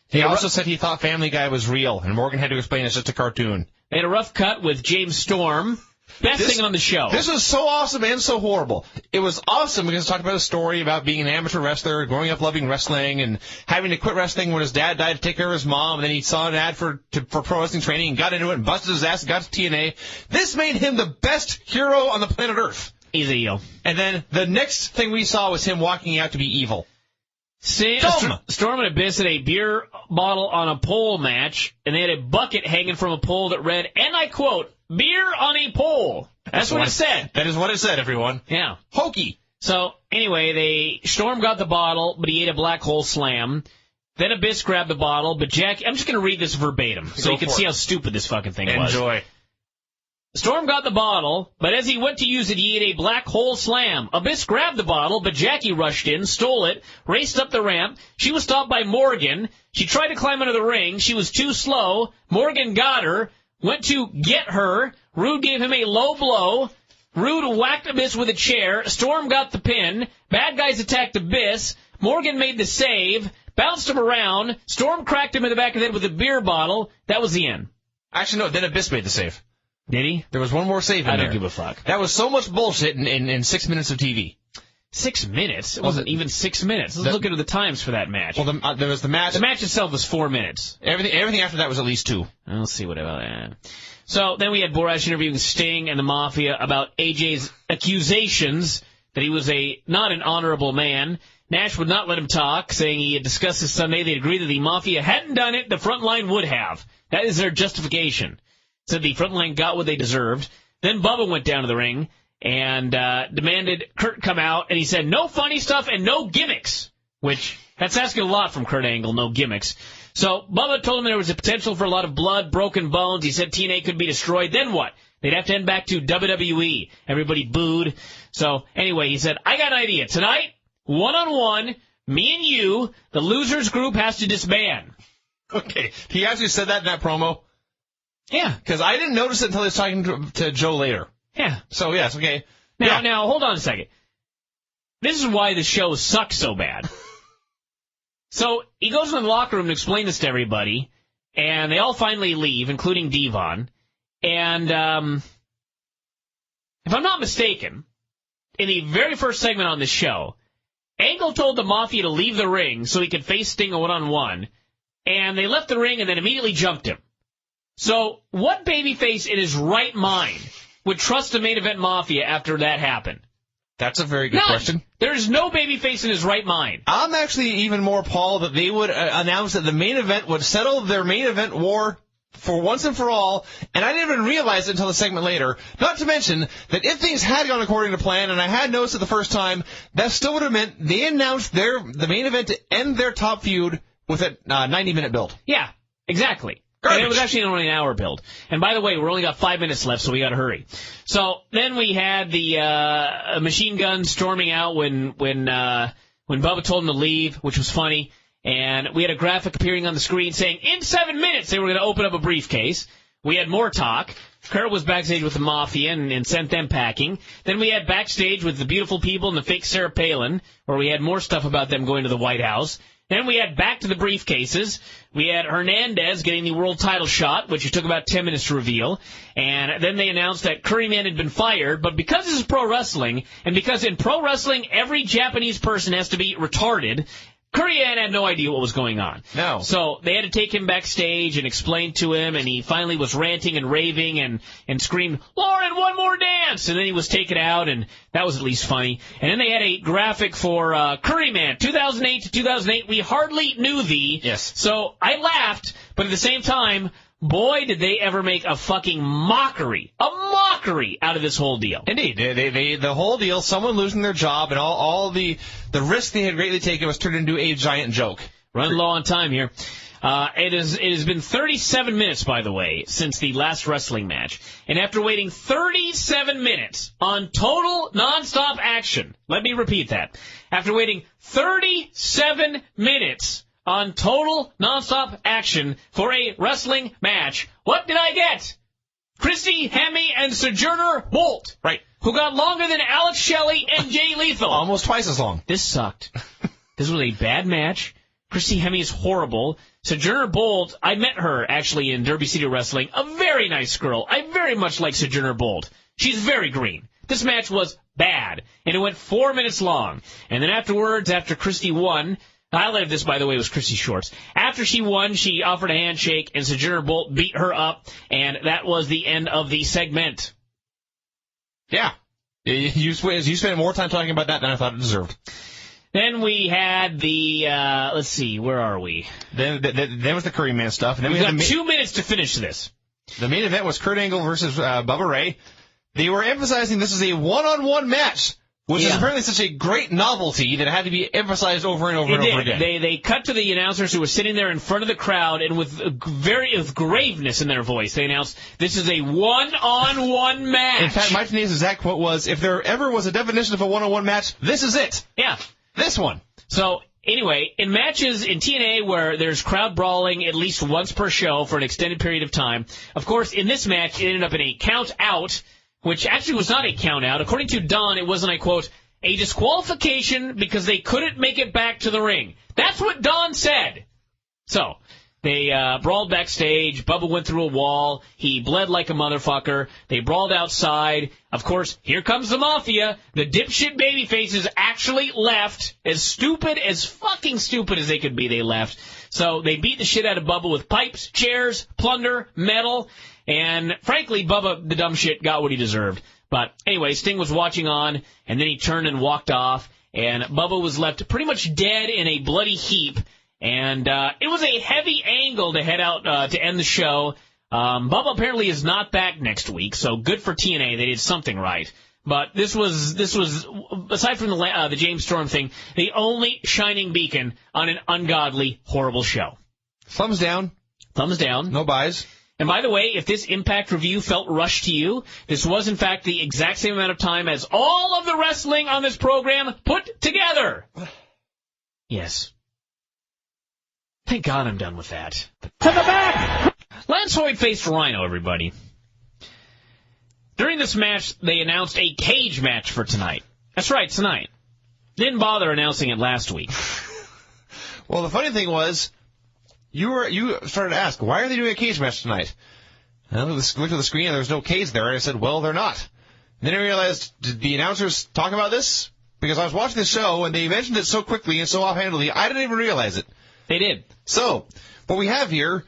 He also said he thought Family Guy was real, and Morgan had to explain it's just a cartoon. They had a rough cut with James Storm. Best thing on the show. This was so awesome and so horrible. It was awesome because it talked about a story about being an amateur wrestler, growing up loving wrestling, and having to quit wrestling when his dad died to take care of his mom, and then he saw an ad for pro wrestling training and got into it and busted his ass and got to TNA. This made him the best hero on the planet Earth. He's a heel. And then the next thing we saw was him walking out to be evil. Storm and Abyss had a beer bottle on a pole match, and they had a bucket hanging from a pole that read, and I quote, beer on a pole. That's what it said. That is what it said, everyone. Yeah. Hokey. So, anyway, Storm got the bottle, but he ate a black hole slam. Then Abyss grabbed the bottle, but Jackie... I'm just going to read this verbatim so you can see how stupid this fucking thing was. Enjoy. Storm got the bottle, but as he went to use it, he ate a black hole slam. Abyss grabbed the bottle, but Jackie rushed in, stole it, raced up the ramp. She was stopped by Morgan. She tried to climb into the ring. She was too slow. Morgan got her, went to get her. Rude gave him a low blow. Rude whacked Abyss with a chair. Storm got the pin. Bad guys attacked Abyss. Morgan made the save, bounced him around. Storm cracked him in the back of the head with a beer bottle. That was the end. Actually, no, then Abyss made the save. Did he? There was one more save in there. I don't give a fuck. That was so much bullshit in 6 minutes of TV. 6 minutes? It wasn't even 6 minutes. Let's look into the times for that match. Well, there was the match. The match itself was 4 minutes. Everything after that was at least 2. Let's see what about that. So then we had Borash interviewing Sting and the Mafia about AJ's accusations that he was not an honorable man. Nash would not let him talk, saying he had discussed this Sunday. They agreed that the Mafia hadn't done it, the front line would have. That is their justification. Said the front line got what they deserved. Then Bubba went down to the ring and demanded Kurt come out, and he said no funny stuff and no gimmicks, which that's asking a lot from Kurt Angle, no gimmicks. So Bubba told him there was a potential for a lot of blood, broken bones. He said TNA could be destroyed. Then what? They'd have to head back to WWE. Everybody booed. So anyway, he said, I got an idea. Tonight, one-on-one, me and you, the losers group has to disband. Okay. He actually said that in that promo? Yeah. Because I didn't notice it until he was talking to Joe later. Yeah. So, yes, okay. Now, hold on a second. This is why the show sucks so bad. So, he goes into the locker room to explain this to everybody, and they all finally leave, including Devon. And, if I'm not mistaken, in the very first segment on this show, Angle told the Mafia to leave the ring so he could face Sting a one-on-one, and they left the ring and then immediately jumped him. So, what babyface in his right mind would trust the main event Mafia after that happened? That's a very good question. There's no babyface in his right mind. I'm actually even more appalled that they would announce that the main event would settle their main event war for once and for all, and I didn't even realize it until the segment later. Not to mention that if things had gone according to plan, and I had noticed it the first time, that still would have meant they announced the main event to end their top feud with a 90-minute build. Yeah, exactly. Garbage. And it was actually only an hour build. And by the way, we're only got 5 minutes left, so we got to hurry. So then we had the machine gun storming out when Bubba told him to leave, which was funny. And we had a graphic appearing on the screen saying, in 7 minutes, they were going to open up a briefcase. We had more talk. Kurt was backstage with the Mafia and sent them packing. Then we had backstage with the beautiful people and the fake Sarah Palin, where we had more stuff about them going to the White House. Then we had back to the briefcases. We had Hernandez getting the world title shot, which it took about 10 minutes to reveal. And then they announced that Curryman had been fired. But because this is pro wrestling, and because in pro wrestling every Japanese person has to be retarded, Curry had no idea what was going on. No. So they had to take him backstage and explain to him, and he finally was ranting and raving and screamed, "Lauren, one more dance!" And then he was taken out, and that was at least funny. And then they had a graphic for Curryman, 2008 to 2008, we hardly knew thee. Yes. So I laughed, but at the same time, boy, did they ever make a fucking mockery out of this whole deal. Indeed. The whole deal, someone losing their job and all the risk they had greatly taken was turned into a giant joke. Running low on time here. It has been 37 minutes, by the way, since the last wrestling match. And after waiting 37 minutes on total nonstop action, let me repeat that. After waiting 37 minutes on total nonstop action for a wrestling match, what did I get? Christy Hemme and Sojourner Bolt. Right. Who got longer than Alex Shelley and Jay Lethal. Almost twice as long. This sucked. This was a bad match. Christy Hemme is horrible. Sojourner Bolt, I met her actually in Derby City Wrestling. A very nice girl. I very much like Sojourner Bolt. She's very green. This match was bad, and it went 4 minutes long. And then afterwards, after Christy won, the highlight of this, by the way, was Christy Shorts. After she won, she offered a handshake, and Sojourner Bolt beat her up, and that was the end of the segment. Yeah. You spent more time talking about that than I thought it deserved. Then we had the, let's see, where are we? Then was the Curryman stuff. And then We've got 2 minutes to finish this. The main event was Kurt Angle versus Bubba Ray. They were emphasizing this is a one-on-one match, which is apparently such a great novelty that it had to be emphasized over and over and over again. They cut to the announcers who were sitting there in front of the crowd, and with graveness in their voice, they announced, "This is a one-on-one match." In fact, Mike Tenay's exact quote was, "If there ever was a definition of a one-on-one match, this is it." Yeah. This one. So, anyway, in matches in TNA where there's crowd brawling at least once per show for an extended period of time, of course, in this match, it ended up in a count-out, which actually was not a count-out. According to Don, it was, and I quote, "a disqualification because they couldn't make it back to the ring." That's what Don said. So, they brawled backstage. Bubba went through a wall. He bled like a motherfucker. They brawled outside. Of course, here comes the Mafia. The dipshit babyfaces actually left. As fucking stupid as they could be, they left. So they beat the shit out of Bubba with pipes, chairs, plunder, metal. And frankly, Bubba, the dumb shit, got what he deserved. But anyway, Sting was watching on, and then he turned and walked off. And Bubba was left pretty much dead in a bloody heap. And it was a heavy angle to head out to end the show. Bubba apparently is not back next week, so good for TNA. They did something right. But this was aside from the James Storm thing, the only shining beacon on an ungodly, horrible show. Thumbs down. Thumbs down. No buys. And by the way, if this Impact review felt rushed to you, this was in fact the exact same amount of time as all of the wrestling on this program put together. Yes. Thank God I'm done with that. To the back! Lance Hoyt faced Rhino, everybody. During this match, they announced a cage match for tonight. That's right, tonight. Didn't bother announcing it last week. Well, the funny thing was, you started to ask, why are they doing a cage match tonight? And I looked at the screen and there was no cage there, and I said, well, they're not. And then I realized, did the announcers talk about this? Because I was watching the show, and they mentioned it so quickly and so offhandedly, I didn't even realize it. They did. So, what we have here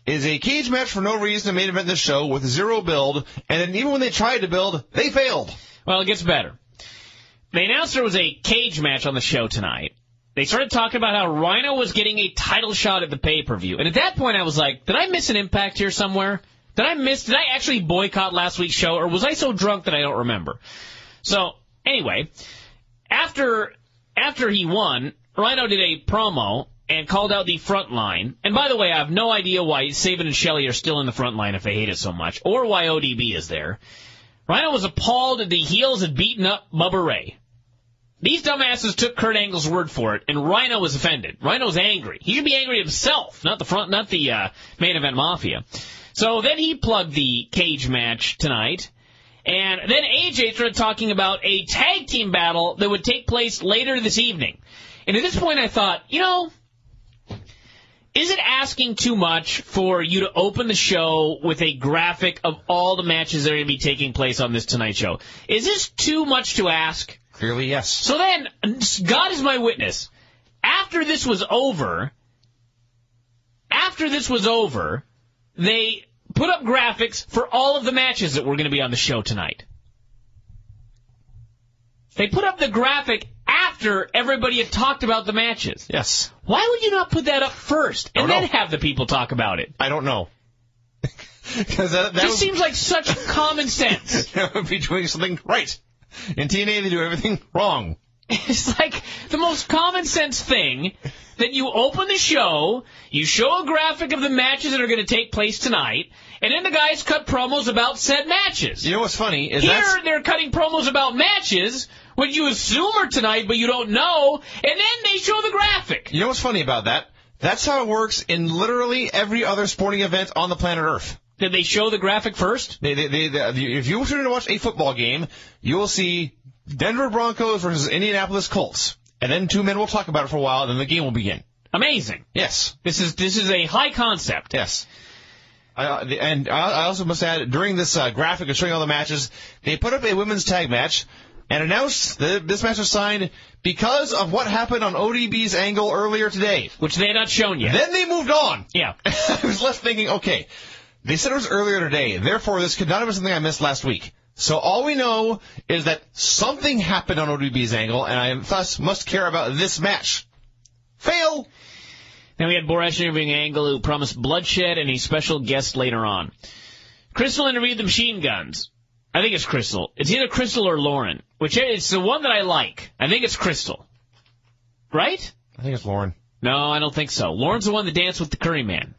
is a cage match for no reason, a main event in this show with zero build, and then even when they tried to build, they failed. Well, it gets better. They announced there was a cage match on the show tonight. They started talking about how Rhino was getting a title shot at the pay-per-view. And at that point, I was like, did I miss an Impact here somewhere? Did I actually boycott last week's show, or was I so drunk that I don't remember? So, anyway, after he won, Rhino did a promo and called out the front line. And by the way, I have no idea why Saban and Shelley are still in the front line if they hate it so much, or why ODB is there. Rhino was appalled that the heels had beaten up Bubba Ray. These dumbasses took Kurt Angle's word for it, and Rhino was offended. Rhino's angry. He should be angry himself, not the main event Mafia. So then he plugged the cage match tonight, and then AJ started talking about a tag team battle that would take place later this evening. And at this point I thought, is it asking too much for you to open the show with a graphic of all the matches that are going to be taking place on this Tonight Show? Is this too much to ask? Clearly, yes. So then, God is my witness. after this was over, they put up graphics for all of the matches that were going to be on the show tonight. They put up the graphic after everybody had talked about the matches. Yes. Why would you not put that up first and then have the people talk about it? I don't know. Because that seems like such common sense. Be doing something right. In TNA, they do everything wrong. It's like the most common sense thing that you open the show, you show a graphic of the matches that are going to take place tonight, and then the guys cut promos about said matches. You know what's funny? They're cutting promos about matches, which you assume are tonight, but you don't know, and then they show the graphic. You know what's funny about that? That's how it works in literally every other sporting event on the planet Earth. Did they show the graphic first? If you turn to watch a football game, you will see Denver Broncos versus Indianapolis Colts. And then two men will talk about it for a while, and then the game will begin. Amazing. Yes. This is a high concept. Yes. I also must add, during this graphic of showing all the matches, they put up a women's tag match and announced that this match was signed because of what happened on ODB's angle earlier today. Which they had not shown yet. Then they moved on. Yeah. I was left thinking, okay, they said it was earlier today, therefore this could not have been something I missed last week. So all we know is that something happened on ODB's angle, and I thus must care about this match. Fail! Then we had Borash interviewing Angle, who promised bloodshed and a special guest later on. Crystal interviewed the Machine Guns. I think it's Crystal. It's either Crystal or Lauren, which is the one that I like. I think it's Crystal. Right? I think it's Lauren. No, I don't think so. Lauren's the one that danced with the Curry Man.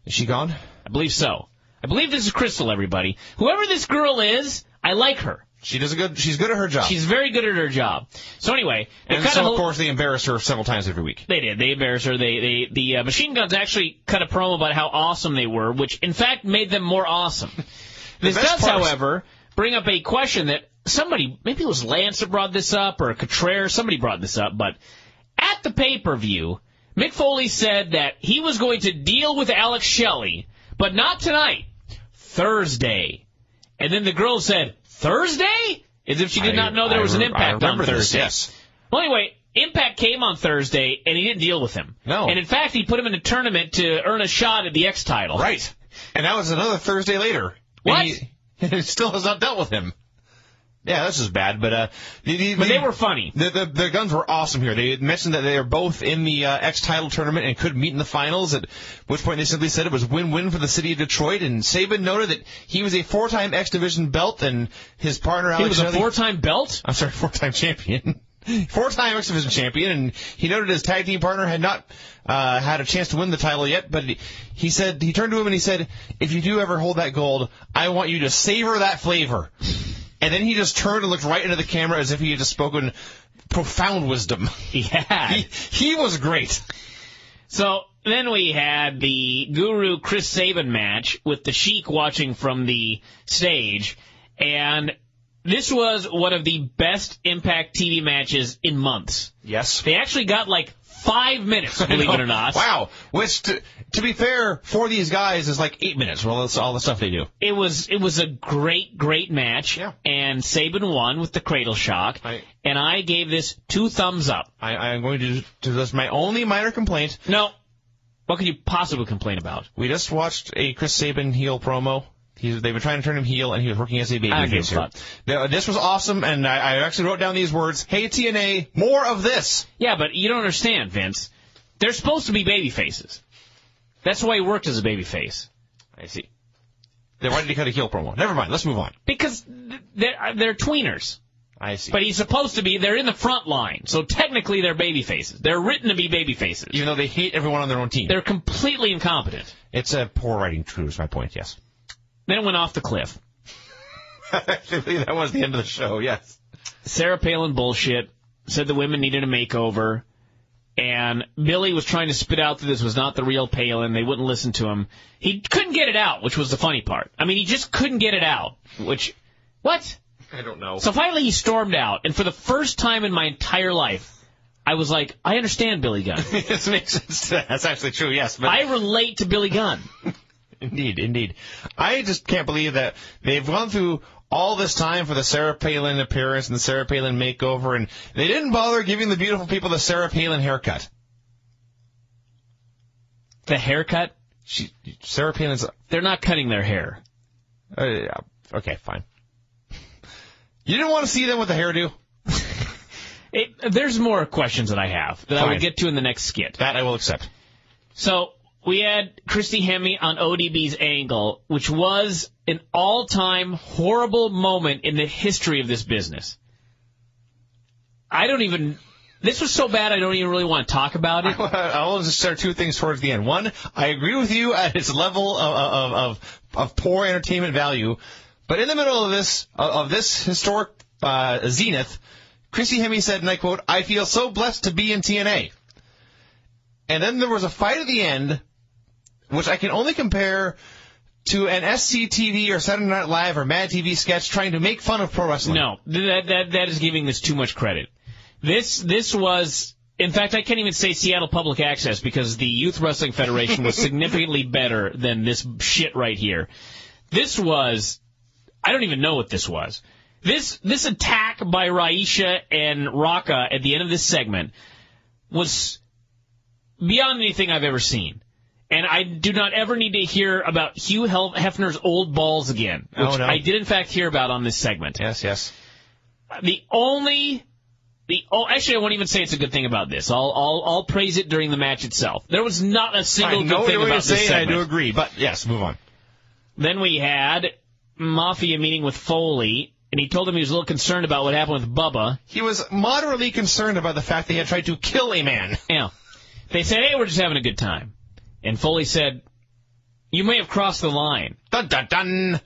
Is she gone? I believe so. I believe this is Crystal, everybody. Whoever this girl is, I like her. She's good at her job. She's very good at her job. So anyway, of course, they embarrass her several times every week. They did. They embarrassed her. The Machine Guns actually cut a promo about how awesome they were, which in fact made them more awesome. This does, however, bring up a question that somebody, maybe it was Lance that brought this up, or Contreras, somebody brought this up, but at the pay-per-view, Mick Foley said that he was going to deal with Alex Shelley, but not tonight, Thursday. And then the girl said, Thursday? As if she did not know there was an Impact on Thursday. Yes. Well, anyway, Impact came on Thursday, and he didn't deal with him. No. And in fact, he put him in a tournament to earn a shot at the X title. Right. And that was another Thursday later. What? And he still has not dealt with him. Yeah, this is bad, but they were funny. The Guns were awesome here. They mentioned that they are both in the X title tournament and could meet in the finals, at which point they simply said it was win-win for the city of Detroit, and Saban noted that he was a 4-time X Division belt, and his partner Alex He was a 4-time belt? I'm sorry, 4-time champion. 4-time X Division champion, and he noted his tag team partner had not had a chance to win the title yet, but he said, he turned to him and he said, if you do ever hold that gold, I want you to savor that flavor. And then he just turned and looked right into the camera as if he had just spoken profound wisdom. Yeah. He was great. So then we had the Guru Chris Sabin match with the Sheik watching from the stage. And this was one of the best Impact TV matches in months. Yes. They actually got like 5 minutes, believe it or not. Wow. Which, to be fair, for these guys is like 8 minutes. Well, that's all the stuff they do. It was a great match. Yeah. And Sabin won with the cradle shock. And I gave this 2 thumbs up. I'm going to do this. My only minor complaint. No. What could you possibly complain about? We just watched a Chris Sabin heel promo. They've been trying to turn him heel, and he was working as a babyface here. This was awesome, and I actually wrote down these words, hey, TNA, more of this. Yeah, but you don't understand, Vince. They're supposed to be babyfaces. That's why he worked as a babyface. I see. Then why did he cut a heel promo? Never mind, let's move on. Because they're tweeners. I see. But he's supposed to be, they're in the front line, so technically they're babyfaces. They're written to be babyfaces. Even though they hate everyone on their own team. They're completely incompetent. It's a poor writing, true, is my point, yes. Then it went off the cliff. Actually, that was the end of the show, yes. Sarah Palin bullshit, said the women needed a makeover, and Billy was trying to spit out that this was not the real Palin. They wouldn't listen to him. He couldn't get it out, which was the funny part. I mean, he just couldn't get it out, which, what? I don't know. So finally he stormed out, and for the first time in my entire life, I was like, I understand Billy Gunn. This makes sense. That's actually true, yes. But I relate to Billy Gunn. Indeed. I just can't believe that they've gone through all this time for the Sarah Palin appearance and the Sarah Palin makeover, and they didn't bother giving the beautiful people the Sarah Palin haircut. The haircut? Sarah Palin's... They're not cutting their hair. Okay, fine. You didn't want to see them with the hairdo? There's more questions that I have that I will get to in the next skit. That I will accept. So, we had Christy Hemme on ODB's Angle, which was an all-time horrible moment in the history of this business. This was so bad I don't even really want to talk about it. I'll just share two things towards the end. One, I agree with you at its level of poor entertainment value, but in the middle of this historic zenith, Christy Hemme said, and I quote, "I feel so blessed to be in TNA." And then there was a fight at the end, which I can only compare to an SCTV or Saturday Night Live or Mad TV sketch trying to make fun of pro wrestling. No, that is giving this too much credit. This was, in fact, I can't even say Seattle Public Access because the Youth Wrestling Federation was significantly better than this shit right here. This was, I don't even know what this was. This attack by Raisha and Raka at the end of this segment was beyond anything I've ever seen. And I do not ever need to hear about Hugh Hefner's old balls again, which I did in fact hear about on this segment. Yes. Actually, I won't even say it's a good thing about this. I'll praise it during the match itself. There was not a single good thing about this segment. I do agree, but yes, move on. Then we had Mafia meeting with Foley, and he told him he was a little concerned about what happened with Bubba. He was moderately concerned about the fact that he had tried to kill a man. Yeah. They said, "Hey, we're just having a good time." And Foley said, "You may have crossed the line." Dun, dun, dun.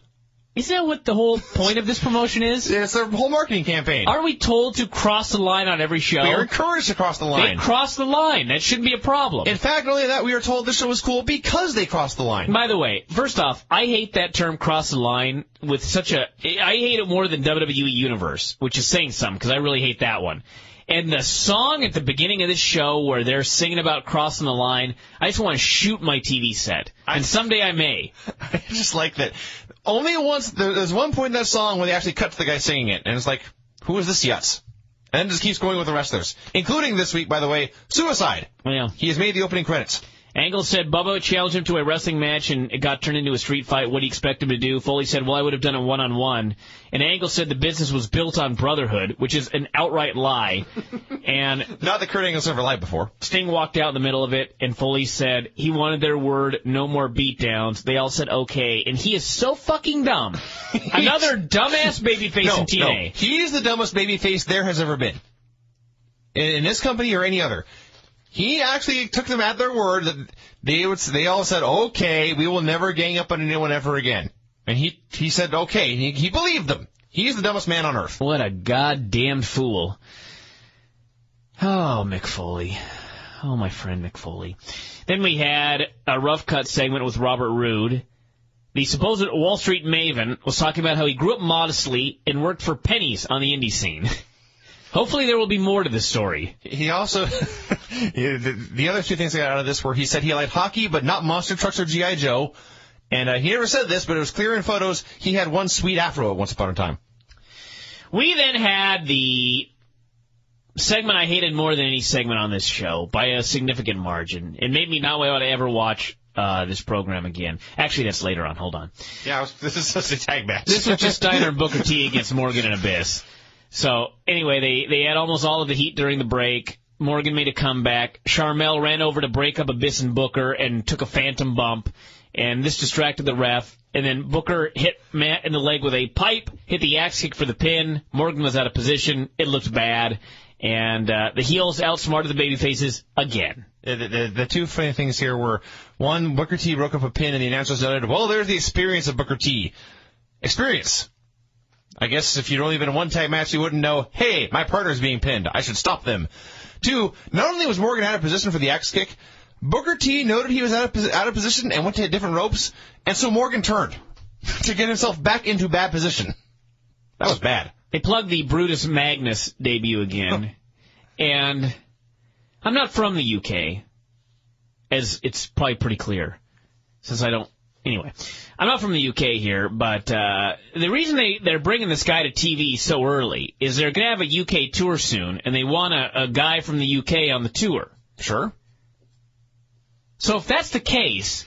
Isn't that what the whole point of this promotion is? It's their whole marketing campaign. Are we told to cross the line on every show? We are encouraged to cross the line. They crossed the line. That shouldn't be a problem. In fact, not only that, we are told this show was cool because they crossed the line. By the way, first off, I hate that term cross the line with I hate it more than WWE Universe, which is saying something because I really hate that one. And the song at the beginning of this show where they're singing about crossing the line, I just want to shoot my TV set. And someday I may. I just like that. Only once, there's one point in that song where they actually cut to the guy singing it, and it's like, who is this Yutz? And then just keeps going with the wrestlers. Including this week, by the way, Suicide. Yeah. He has made the opening credits. Angle said Bubba challenged him to a wrestling match and it got turned into a street fight. What do you expect him to do? Foley said, "Well, I would have done it one-on-one." And Angle said the business was built on brotherhood, which is an outright lie. And not that Kurt Angle's ever lied before. Sting walked out in the middle of it, and Foley said he wanted their word, no more beatdowns. They all said okay, and he is so fucking dumb. Another dumbass babyface in TNA. No. He is the dumbest babyface there has ever been. In this company or any other. He actually took them at their word that they all said, okay, we will never gang up on anyone ever again. And he said, okay, he believed them. He's the dumbest man on earth. What a goddamn fool. Oh, Mick Foley. Oh, my friend Mick Foley. Then we had a rough cut segment with Robert Roode. The supposed Wall Street maven was talking about how he grew up modestly and worked for pennies on the indie scene. Hopefully there will be more to this story. He also, the other two things I got out of this were he said he liked hockey, but not monster trucks or G.I. Joe. And he never said this, but it was clear in photos he had one sweet afro at once upon a time. We then had the segment I hated more than any segment on this show by a significant margin. It made me not want to ever watch this program again. Actually, that's later on. Hold on. Yeah, this is just a tag match. This was just Steiner and Booker T against Morgan and Abyss. So, anyway, they had almost all of the heat during the break. Morgan made a comeback. Sharmell ran over to break up Abyss and Booker and took a phantom bump. And this distracted the ref. And then Booker hit Matt in the leg with a pipe, hit the axe kick for the pin. Morgan was out of position. It looked bad. And the heels outsmarted the babyfaces again. The two funny things here were, one, Booker T broke up a pin, and the announcers noted, well, there's the experience of Booker T. Experience. I guess if you'd only been in one tag match, you wouldn't know, hey, my partner's being pinned. I should stop them. Two, not only was Morgan out of position for the axe kick, Booker T noted he was out of position and went to hit different ropes, and so Morgan turned to get himself back into bad position. That was bad. They plugged the Brutus Magnus debut again, and I'm not from the UK, as it's probably pretty clear, since I don't. Anyway, I'm not from the UK here, but the reason they're bringing this guy to TV so early is they're going to have a UK tour soon, and they want a guy from the UK on the tour. Sure. So if that's the case,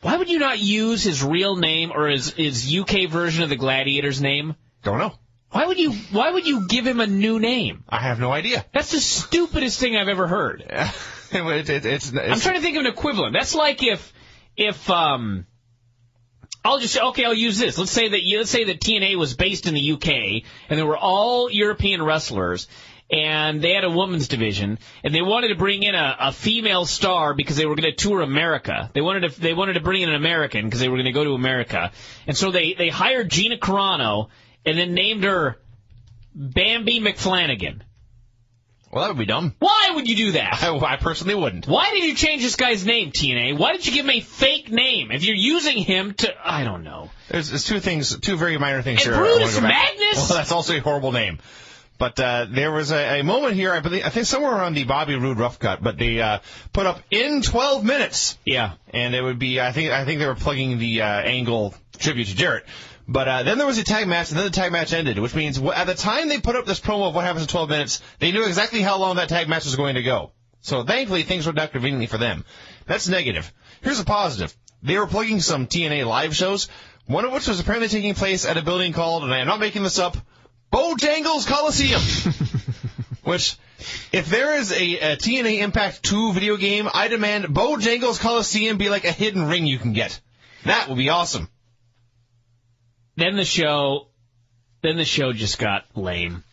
why would you not use his real name or his UK version of the Gladiator's name? Don't know. Why would you give him a new name? I have no idea. That's the stupidest thing I've ever heard. it's I'm trying to think of an equivalent. That's like if I'll just say, okay, I'll use this. Let's say that TNA was based in the UK and there were all European wrestlers and they had a women's division and they wanted to bring in a female star because they were going to tour America. They wanted to bring in an American because they were going to go to America. And so they hired Gina Carano and then named her Bambi McFlanagan. Well, that would be dumb. Why would you do that? I personally wouldn't. Why did you change this guy's name, TNA? Why did you give him a fake name? If you're using him to... I don't know. There's two very minor things and here. Brutus Magnus? Well, that's also a horrible name. But there was a moment here, I think somewhere around the Bobby Roode rough cut, but they put up in 12 minutes. Yeah. And it would be, I think they were plugging the Angle tribute to Jarrett. But then there was a tag match, and then the tag match ended, which means at the time they put up this promo of what happens in 12 minutes, they knew exactly how long that tag match was going to go. So thankfully, things worked out conveniently for them. That's negative. Here's a positive. They were plugging some TNA live shows, one of which was apparently taking place at a building called, and I am not making this up, Bojangles Coliseum. Which, if there is a TNA Impact 2 video game, I demand Bojangles Coliseum be like a hidden ring you can get. That would be awesome. Then the show just got lame.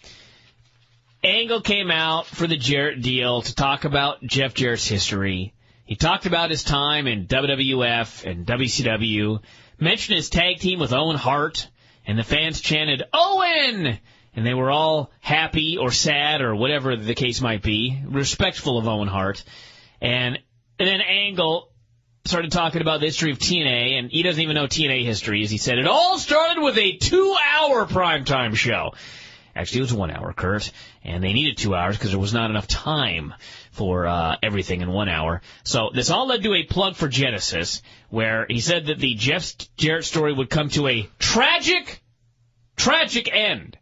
Angle came out for the Jarrett deal to talk about Jeff Jarrett's history. He talked about his time in WWF and WCW, mentioned his tag team with Owen Hart, and the fans chanted, Owen! And they were all happy or sad or whatever the case might be, respectful of Owen Hart. And then Angle started talking about the history of TNA, and he doesn't even know TNA history. As he said, it all started with a 2-hour primetime show. Actually, it was 1 hour, Kurt, and they needed 2 hours because there was not enough time for everything in 1 hour. So this all led to a plug for Genesis, where he said that the Jeff Jarrett story would come to a tragic end.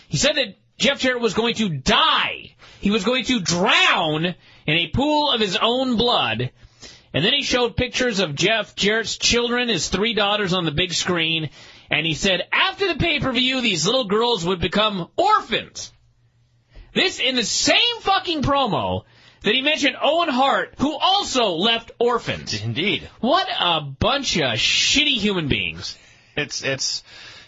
He said that Jeff Jarrett was going to die. He was going to drown in a pool of his own blood. And then he showed pictures of Jeff Jarrett's children, his 3 daughters on the big screen, and he said after the pay-per-view, these little girls would become orphans. This in the same fucking promo that he mentioned Owen Hart, who also left orphans. Indeed. What a bunch of shitty human beings. It's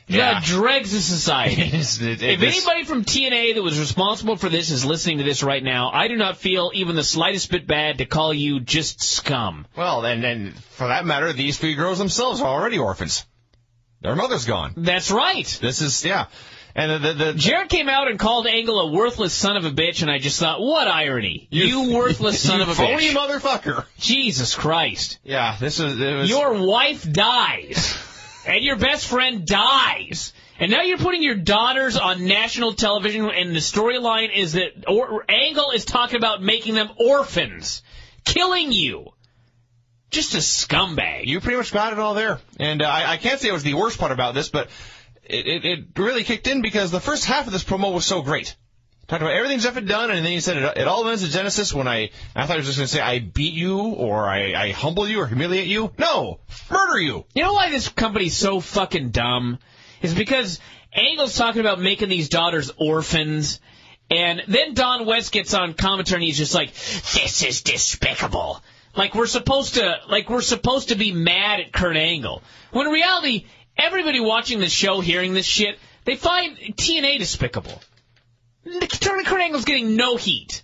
the dregs of society. If this... anybody from TNA that was responsible for this is listening to this right now, I do not feel even the slightest bit bad to call you just scum. Well, and for that matter, these 3 girls themselves are already orphans. Their mother's gone. That's right. This is, yeah. And the Jarrett came out and called Angle a worthless son of a bitch, and I just thought, what irony. You worthless son of a bitch. You phony motherfucker. Jesus Christ. Yeah, it was... Your wife dies. And your best friend dies. And now you're putting your daughters on national television, and the storyline is that Angle is talking about making them orphans. Killing you. Just a scumbag. You pretty much got it all there. And I can't say it was the worst part about this, but it really kicked in because the first half of this promo was so great. Talked about everything Jeff had done, and then he said it all ends at Genesis when I thought he was just going to say I beat you or I humble you or humiliate you. No, murder you. You know why this company's so fucking dumb? It's because Angle's talking about making these daughters orphans, and then Don West gets on commentary and he's just like, this is despicable. Like we're supposed to be mad at Kurt Angle. When in reality, everybody watching this show, hearing this shit, they find TNA despicable. Kurt Angle's getting no heat.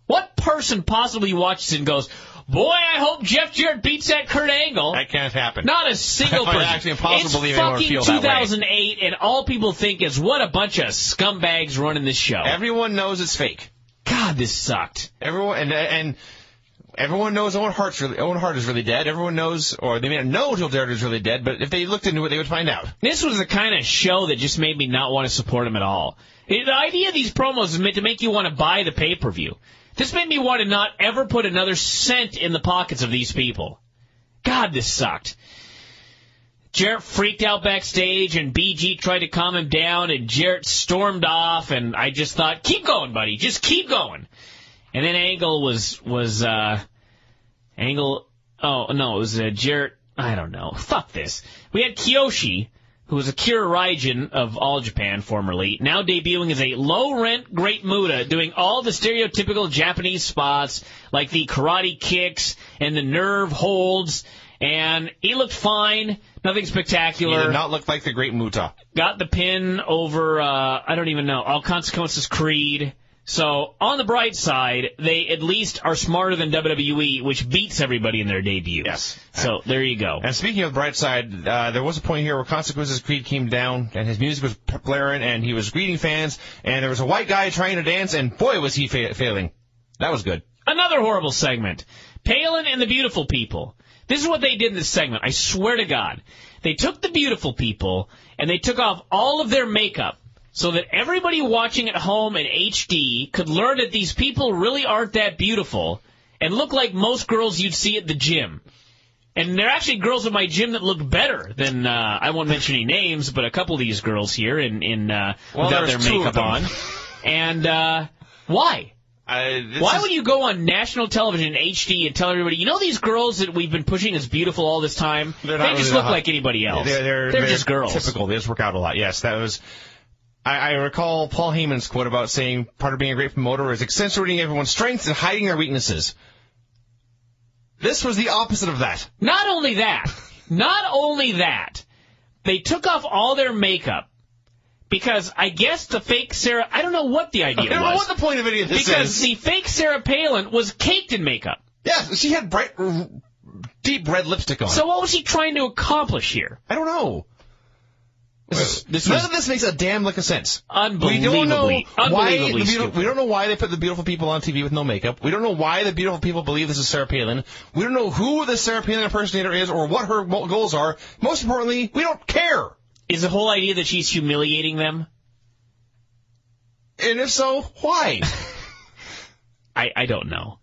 What person possibly watches it and goes, boy, I hope Jeff Jarrett beats that Kurt Angle? That can't happen. Not a single person. It's actually impossible to believe anyone would feel that way. It's fucking 2008, and all people think is, what a bunch of scumbags running this show. Everyone knows it's fake. God, this sucked. Everyone, and everyone knows Owen Hart is really dead. Everyone knows, or they may not know till Jarrett is really dead, but if they looked into it, they would find out. This was the kind of show that just made me not want to support him at all. The idea of these promos is meant to make you want to buy the pay-per-view. This made me want to not ever put another cent in the pockets of these people. God, this sucked. Jarrett freaked out backstage, and BG tried to calm him down, and Jarrett stormed off, and I just thought, keep going, buddy. Just keep going. And then Angle Oh, no, it was Jarrett. I don't know. Fuck this. We had Kiyoshi, who was Akira Raijin of All Japan formerly, now debuting as a low-rent Great Muta, doing all the stereotypical Japanese spots, like the karate kicks and the nerve holds, and he looked fine, nothing spectacular. He did not look like the Great Muta. Got the pin over, I don't even know, All Consequences Creed. So, on the bright side, they at least are smarter than WWE, which beats everybody in their debut. Yes. So, there you go. And speaking of the bright side, there was a point here where Consequences Creed came down, and his music was blaring, and he was greeting fans, and there was a white guy trying to dance, and boy, was he failing. That was good. Another horrible segment. Palin and the Beautiful People. This is what they did in this segment, I swear to God. They took the Beautiful People, and they took off all of their makeup, so that everybody watching at home in HD could learn that these people really aren't that beautiful and look like most girls you'd see at the gym. And there are actually girls at my gym that look better than, I won't mention any names, but a couple of these girls here without their makeup on. And why? Why would you go on national television in HD and tell everybody, you know these girls that we've been pushing as beautiful all this time? They just look like anybody else. They're just girls. Typical. They just work out a lot. Yes, that was... I recall Paul Heyman's quote about saying part of being a great promoter is accentuating everyone's strengths and hiding their weaknesses. This was the opposite of that. Not only that, they took off all their makeup because I guess the fake Sarah, I don't know what the idea was. I don't know what the point of any of this is. Because the fake Sarah Palin was caked in makeup. Yeah, she had bright, deep red lipstick on. So what was she trying to accomplish here? I don't know. None of this makes a damn lick of sense. Unbelievably. We don't know why they put the beautiful people on TV with no makeup. We don't know why the beautiful people believe this is Sarah Palin. We don't know who the Sarah Palin impersonator is or what her goals are. Most importantly, we don't care. Is the whole idea that she's humiliating them? And if so, why? I don't know.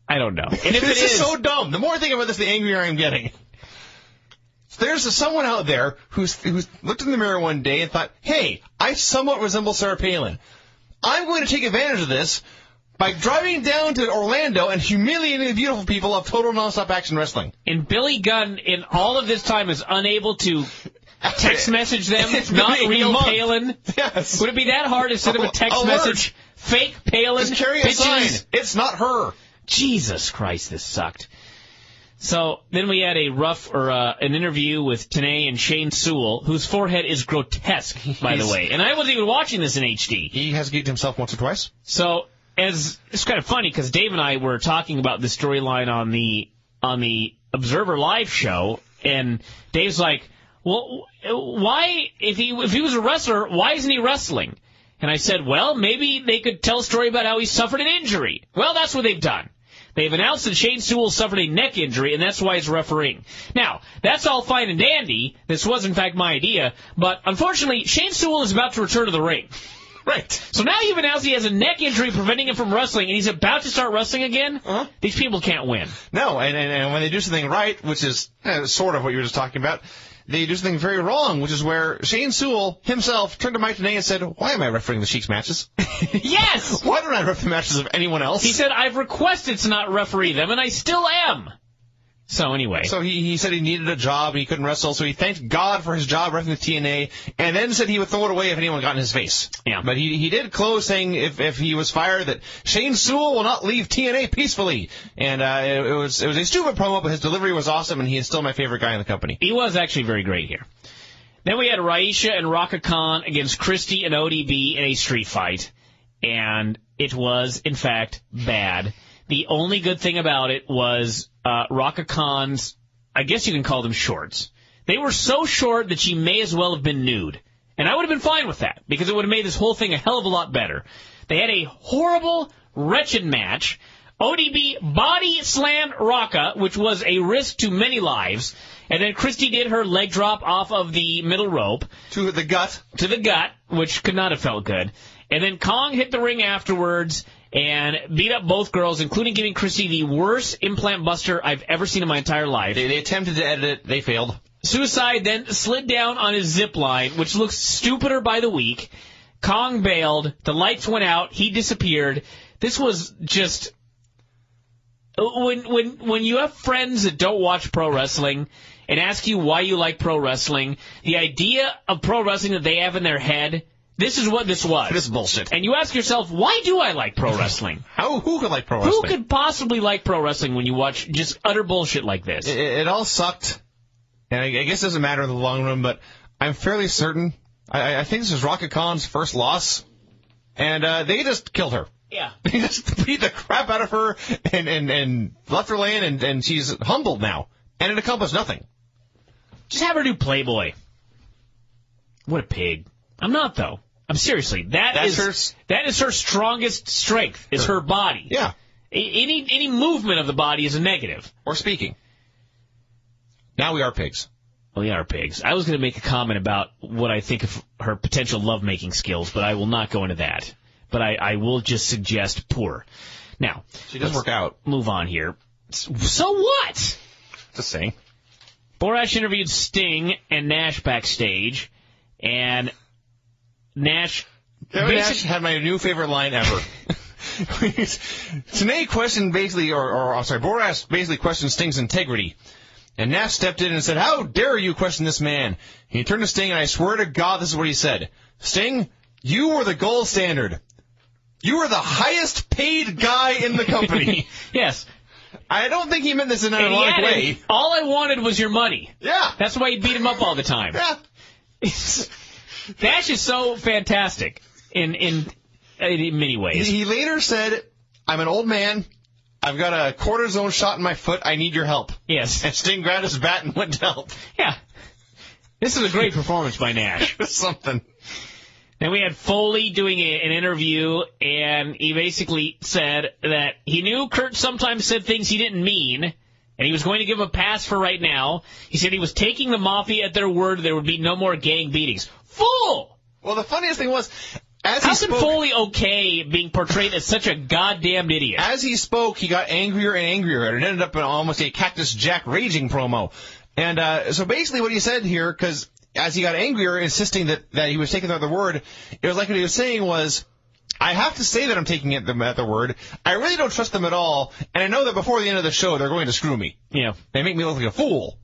And if this is so dumb. The more I think about this, the angrier I'm getting. There's someone out there who's looked in the mirror one day and thought, hey, I somewhat resemble Sarah Palin. I'm going to take advantage of this by driving down to Orlando and humiliating the beautiful people of Total Nonstop Action Wrestling. And Billy Gunn, in all of this time, is unable to text message them, not real Palin? Yes. Would it be that hard to send him a text message? Fake Palin? Just carry a sign. It's not her. Jesus Christ, this sucked. So then we had an interview with TNA and Shane Sewell, whose forehead is grotesque, by the way. And I wasn't even watching this in HD. He has geeked himself once or twice. So it's kind of funny because Dave and I were talking about the storyline on the Observer Live show, and Dave's like, "Well, why if he was a wrestler, why isn't he wrestling?" And I said, "Well, maybe they could tell a story about how he suffered an injury." Well, that's what they've done. They've announced that Shane Sewell suffered a neck injury, and that's why he's refereeing. Now, that's all fine and dandy. This was, in fact, my idea. But, unfortunately, Shane Sewell is about to return to the ring. Right. So now you've announced he has a neck injury preventing him from wrestling, and he's about to start wrestling again? Uh-huh. These people can't win. No, and when they do something right, which is sort of what you were just talking about, they do something very wrong, which is where Shane Sewell himself turned to Mike TNA and said, why am I refereeing the Sheik's matches? Yes! Why don't I ref the matches of anyone else? He said, I've requested to not referee them, and I still am. So anyway. So he said he needed a job, and he couldn't wrestle, so he thanked God for his job refereeing the TNA, and then said he would throw it away if anyone got in his face. Yeah. But he did close saying if he was fired that Shane Sewell will not leave TNA peacefully. And it was a stupid promo, but his delivery was awesome, and he is still my favorite guy in the company. He was actually very great here. Then we had Raisha and Raka Khan against Christy and ODB in a street fight, and it was, in fact, bad. The only good thing about it was Raka Khan's, I guess you can call them shorts. They were so short that she may as well have been nude. And I would have been fine with that, because it would have made this whole thing a hell of a lot better. They had a horrible, wretched match. ODB body slammed Raka, which was a risk to many lives. And then Christy did her leg drop off of the middle rope. To the gut. To the gut, which could not have felt good. And then Kong hit the ring afterwards and beat up both girls, including giving Christy the worst implant buster I've ever seen in my entire life. They attempted to edit it. They failed. Suicide then slid down on his zip line, which looks stupider by the week. Kong bailed. The lights went out. He disappeared. This was just... When you have friends that don't watch pro wrestling and ask you why you like pro wrestling, the idea of pro wrestling that they have in their head, this is what this was. This is bullshit. And you ask yourself, why do I like pro wrestling? Who could like pro wrestling? Who could possibly like pro wrestling when you watch just utter bullshit like this? It all sucked, and I guess it doesn't matter in the long run, but I'm fairly certain. I think this is Rocket Khan's first loss, and they just killed her. Yeah. They just beat the crap out of her and left her laying, and she's humbled now, and it accomplished nothing. Just have her do Playboy. What a pig. I'm not, though. I'm seriously. That is her strongest strength, is her body. Yeah. Any movement of the body is a negative. Or speaking. Now we are pigs. We are pigs. I was going to make a comment about what I think of her potential lovemaking skills, but I will not go into that. But I will just suggest poor. Now, she does work out. Move on here. So what? Just saying. Borash interviewed Sting and Nash backstage, and Nash had my new favorite line ever. TNA questioned basically, Borash basically questioned Sting's integrity. And Nash stepped in and said, "How dare you question this man?" He turned to Sting, and I swear to God, this is what he said. "Sting, you were the gold standard. You were the highest paid guy in the company." Yes. I don't think he meant this in an ironic way. All I wanted was your money. Yeah. That's why he beat him up all the time. Yeah. Nash is so fantastic in many ways. He later said, "I'm an old man. I've got a cortisone shot in my foot. I need your help." Yes. And Sting grabbed his bat and went to help. Yeah. This is a great performance by Nash. Something. Then we had Foley doing an interview, and he basically said that he knew Kurt sometimes said things he didn't mean, and he was going to give him a pass for right now. He said he was taking the Mafia at their word there would be no more gang beatings. Fool! Well, the funniest thing was, how can Foley okay being portrayed as such a goddamn idiot? As he spoke, he got angrier and angrier, and it ended up in almost a Cactus Jack raging promo. And so basically what he said here, because as he got angrier, insisting that he was taking the word, it was like what he was saying was, I have to say that I'm taking them at the word. I really don't trust them at all, and I know that before the end of the show, they're going to screw me. Yeah. They make me look like a fool.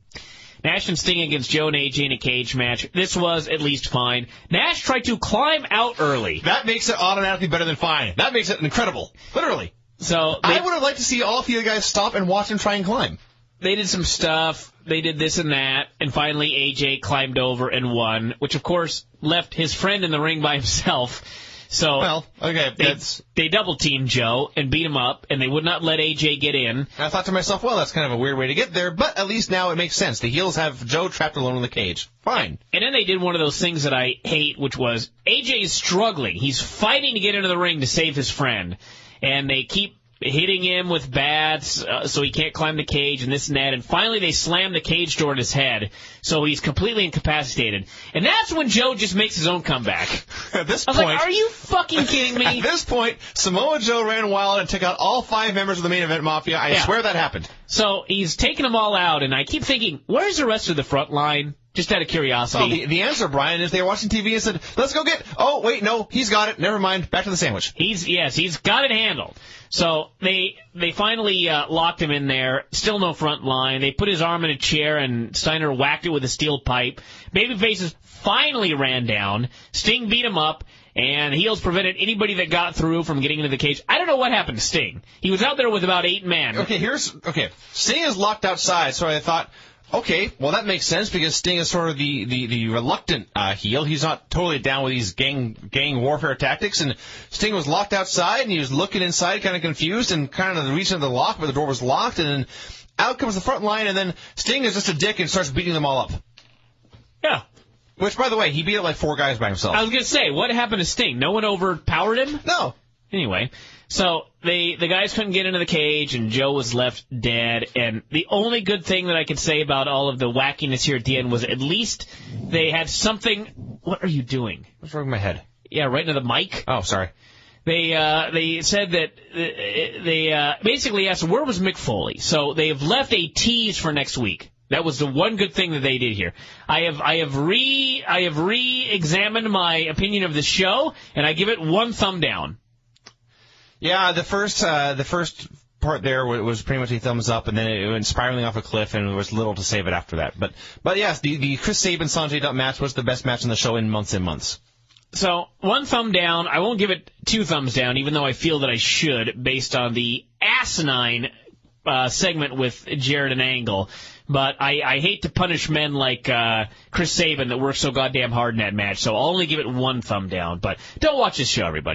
Nash and Sting against Joe and AJ in a cage match. This was at least fine. Nash tried to climb out early. That makes it automatically better than fine. That makes it incredible. Literally. So I would have liked to see all 3 guys stop and watch him try and climb. They did some stuff. They did this and that. And finally, AJ climbed over and won, which, of course, left his friend in the ring by himself. So well, okay, they double-teamed Joe and beat him up, and they would not let AJ get in. I thought to myself, well, that's kind of a weird way to get there, but at least now it makes sense. The heels have Joe trapped alone in the cage. Fine. And then they did one of those things that I hate, which was AJ is struggling. He's fighting to get into the ring to save his friend, and they keep hitting him with bats so he can't climb the cage and this and that. And finally they slam the cage door in his head so he's completely incapacitated. And that's when Joe just makes his own comeback. At this I was point, like, are you fucking kidding me? At this point, Samoa Joe ran wild and took out all 5 members of the main event Mafia. I swear that happened. So he's taking them all out, and I keep thinking, where's the rest of the front line? Just out of curiosity. So the answer, Brian, is they were watching TV and said, let's go get... Oh, wait, no, he's got it. Never mind. Back to the sandwich. He's got it handled. So they finally locked him in there. Still no front line. They put his arm in a chair, and Steiner whacked it with a steel pipe. Babyfaces finally ran down. Sting beat him up, and heels prevented anybody that got through from getting into the cage. I don't know what happened to Sting. He was out there with about 8 men. Okay, Sting is locked outside, so I thought... Okay, well that makes sense because Sting is sort of the reluctant heel. He's not totally down with these gang warfare tactics, and Sting was locked outside, and he was looking inside, kind of confused, and kind of reaching the lock, but the door was locked, and then out comes the front line, and then Sting is just a dick and starts beating them all up. Yeah. Which, by the way, he beat up like 4 guys by himself. I was going to say, what happened to Sting? No one overpowered him? No. Anyway, so the guys couldn't get into the cage, and Joe was left dead. And the only good thing that I could say about all of the wackiness here at the end was at least they had something. What are you doing? What's wrong with my head? Yeah, right into the mic. Oh, sorry. They said that they basically asked, where was Mick Foley? So they have left a tease for next week. That was the one good thing that they did here. I have re-examined my opinion of the show, and I give it 1 thumb down. Yeah, the first part there was pretty much a thumbs up, and then it went spiraling off a cliff, and there was little to save it after that. But yes, the Chris Sabin-Sanjay Dutt match was the best match on the show in months and months. So, 1 thumb down. I won't give it 2 thumbs down, even though I feel that I should, based on the asinine segment with Jarrett and Angle. But I hate to punish men like Chris Sabin that worked so goddamn hard in that match, so I'll only give it 1 thumb down. But don't watch this show, everybody.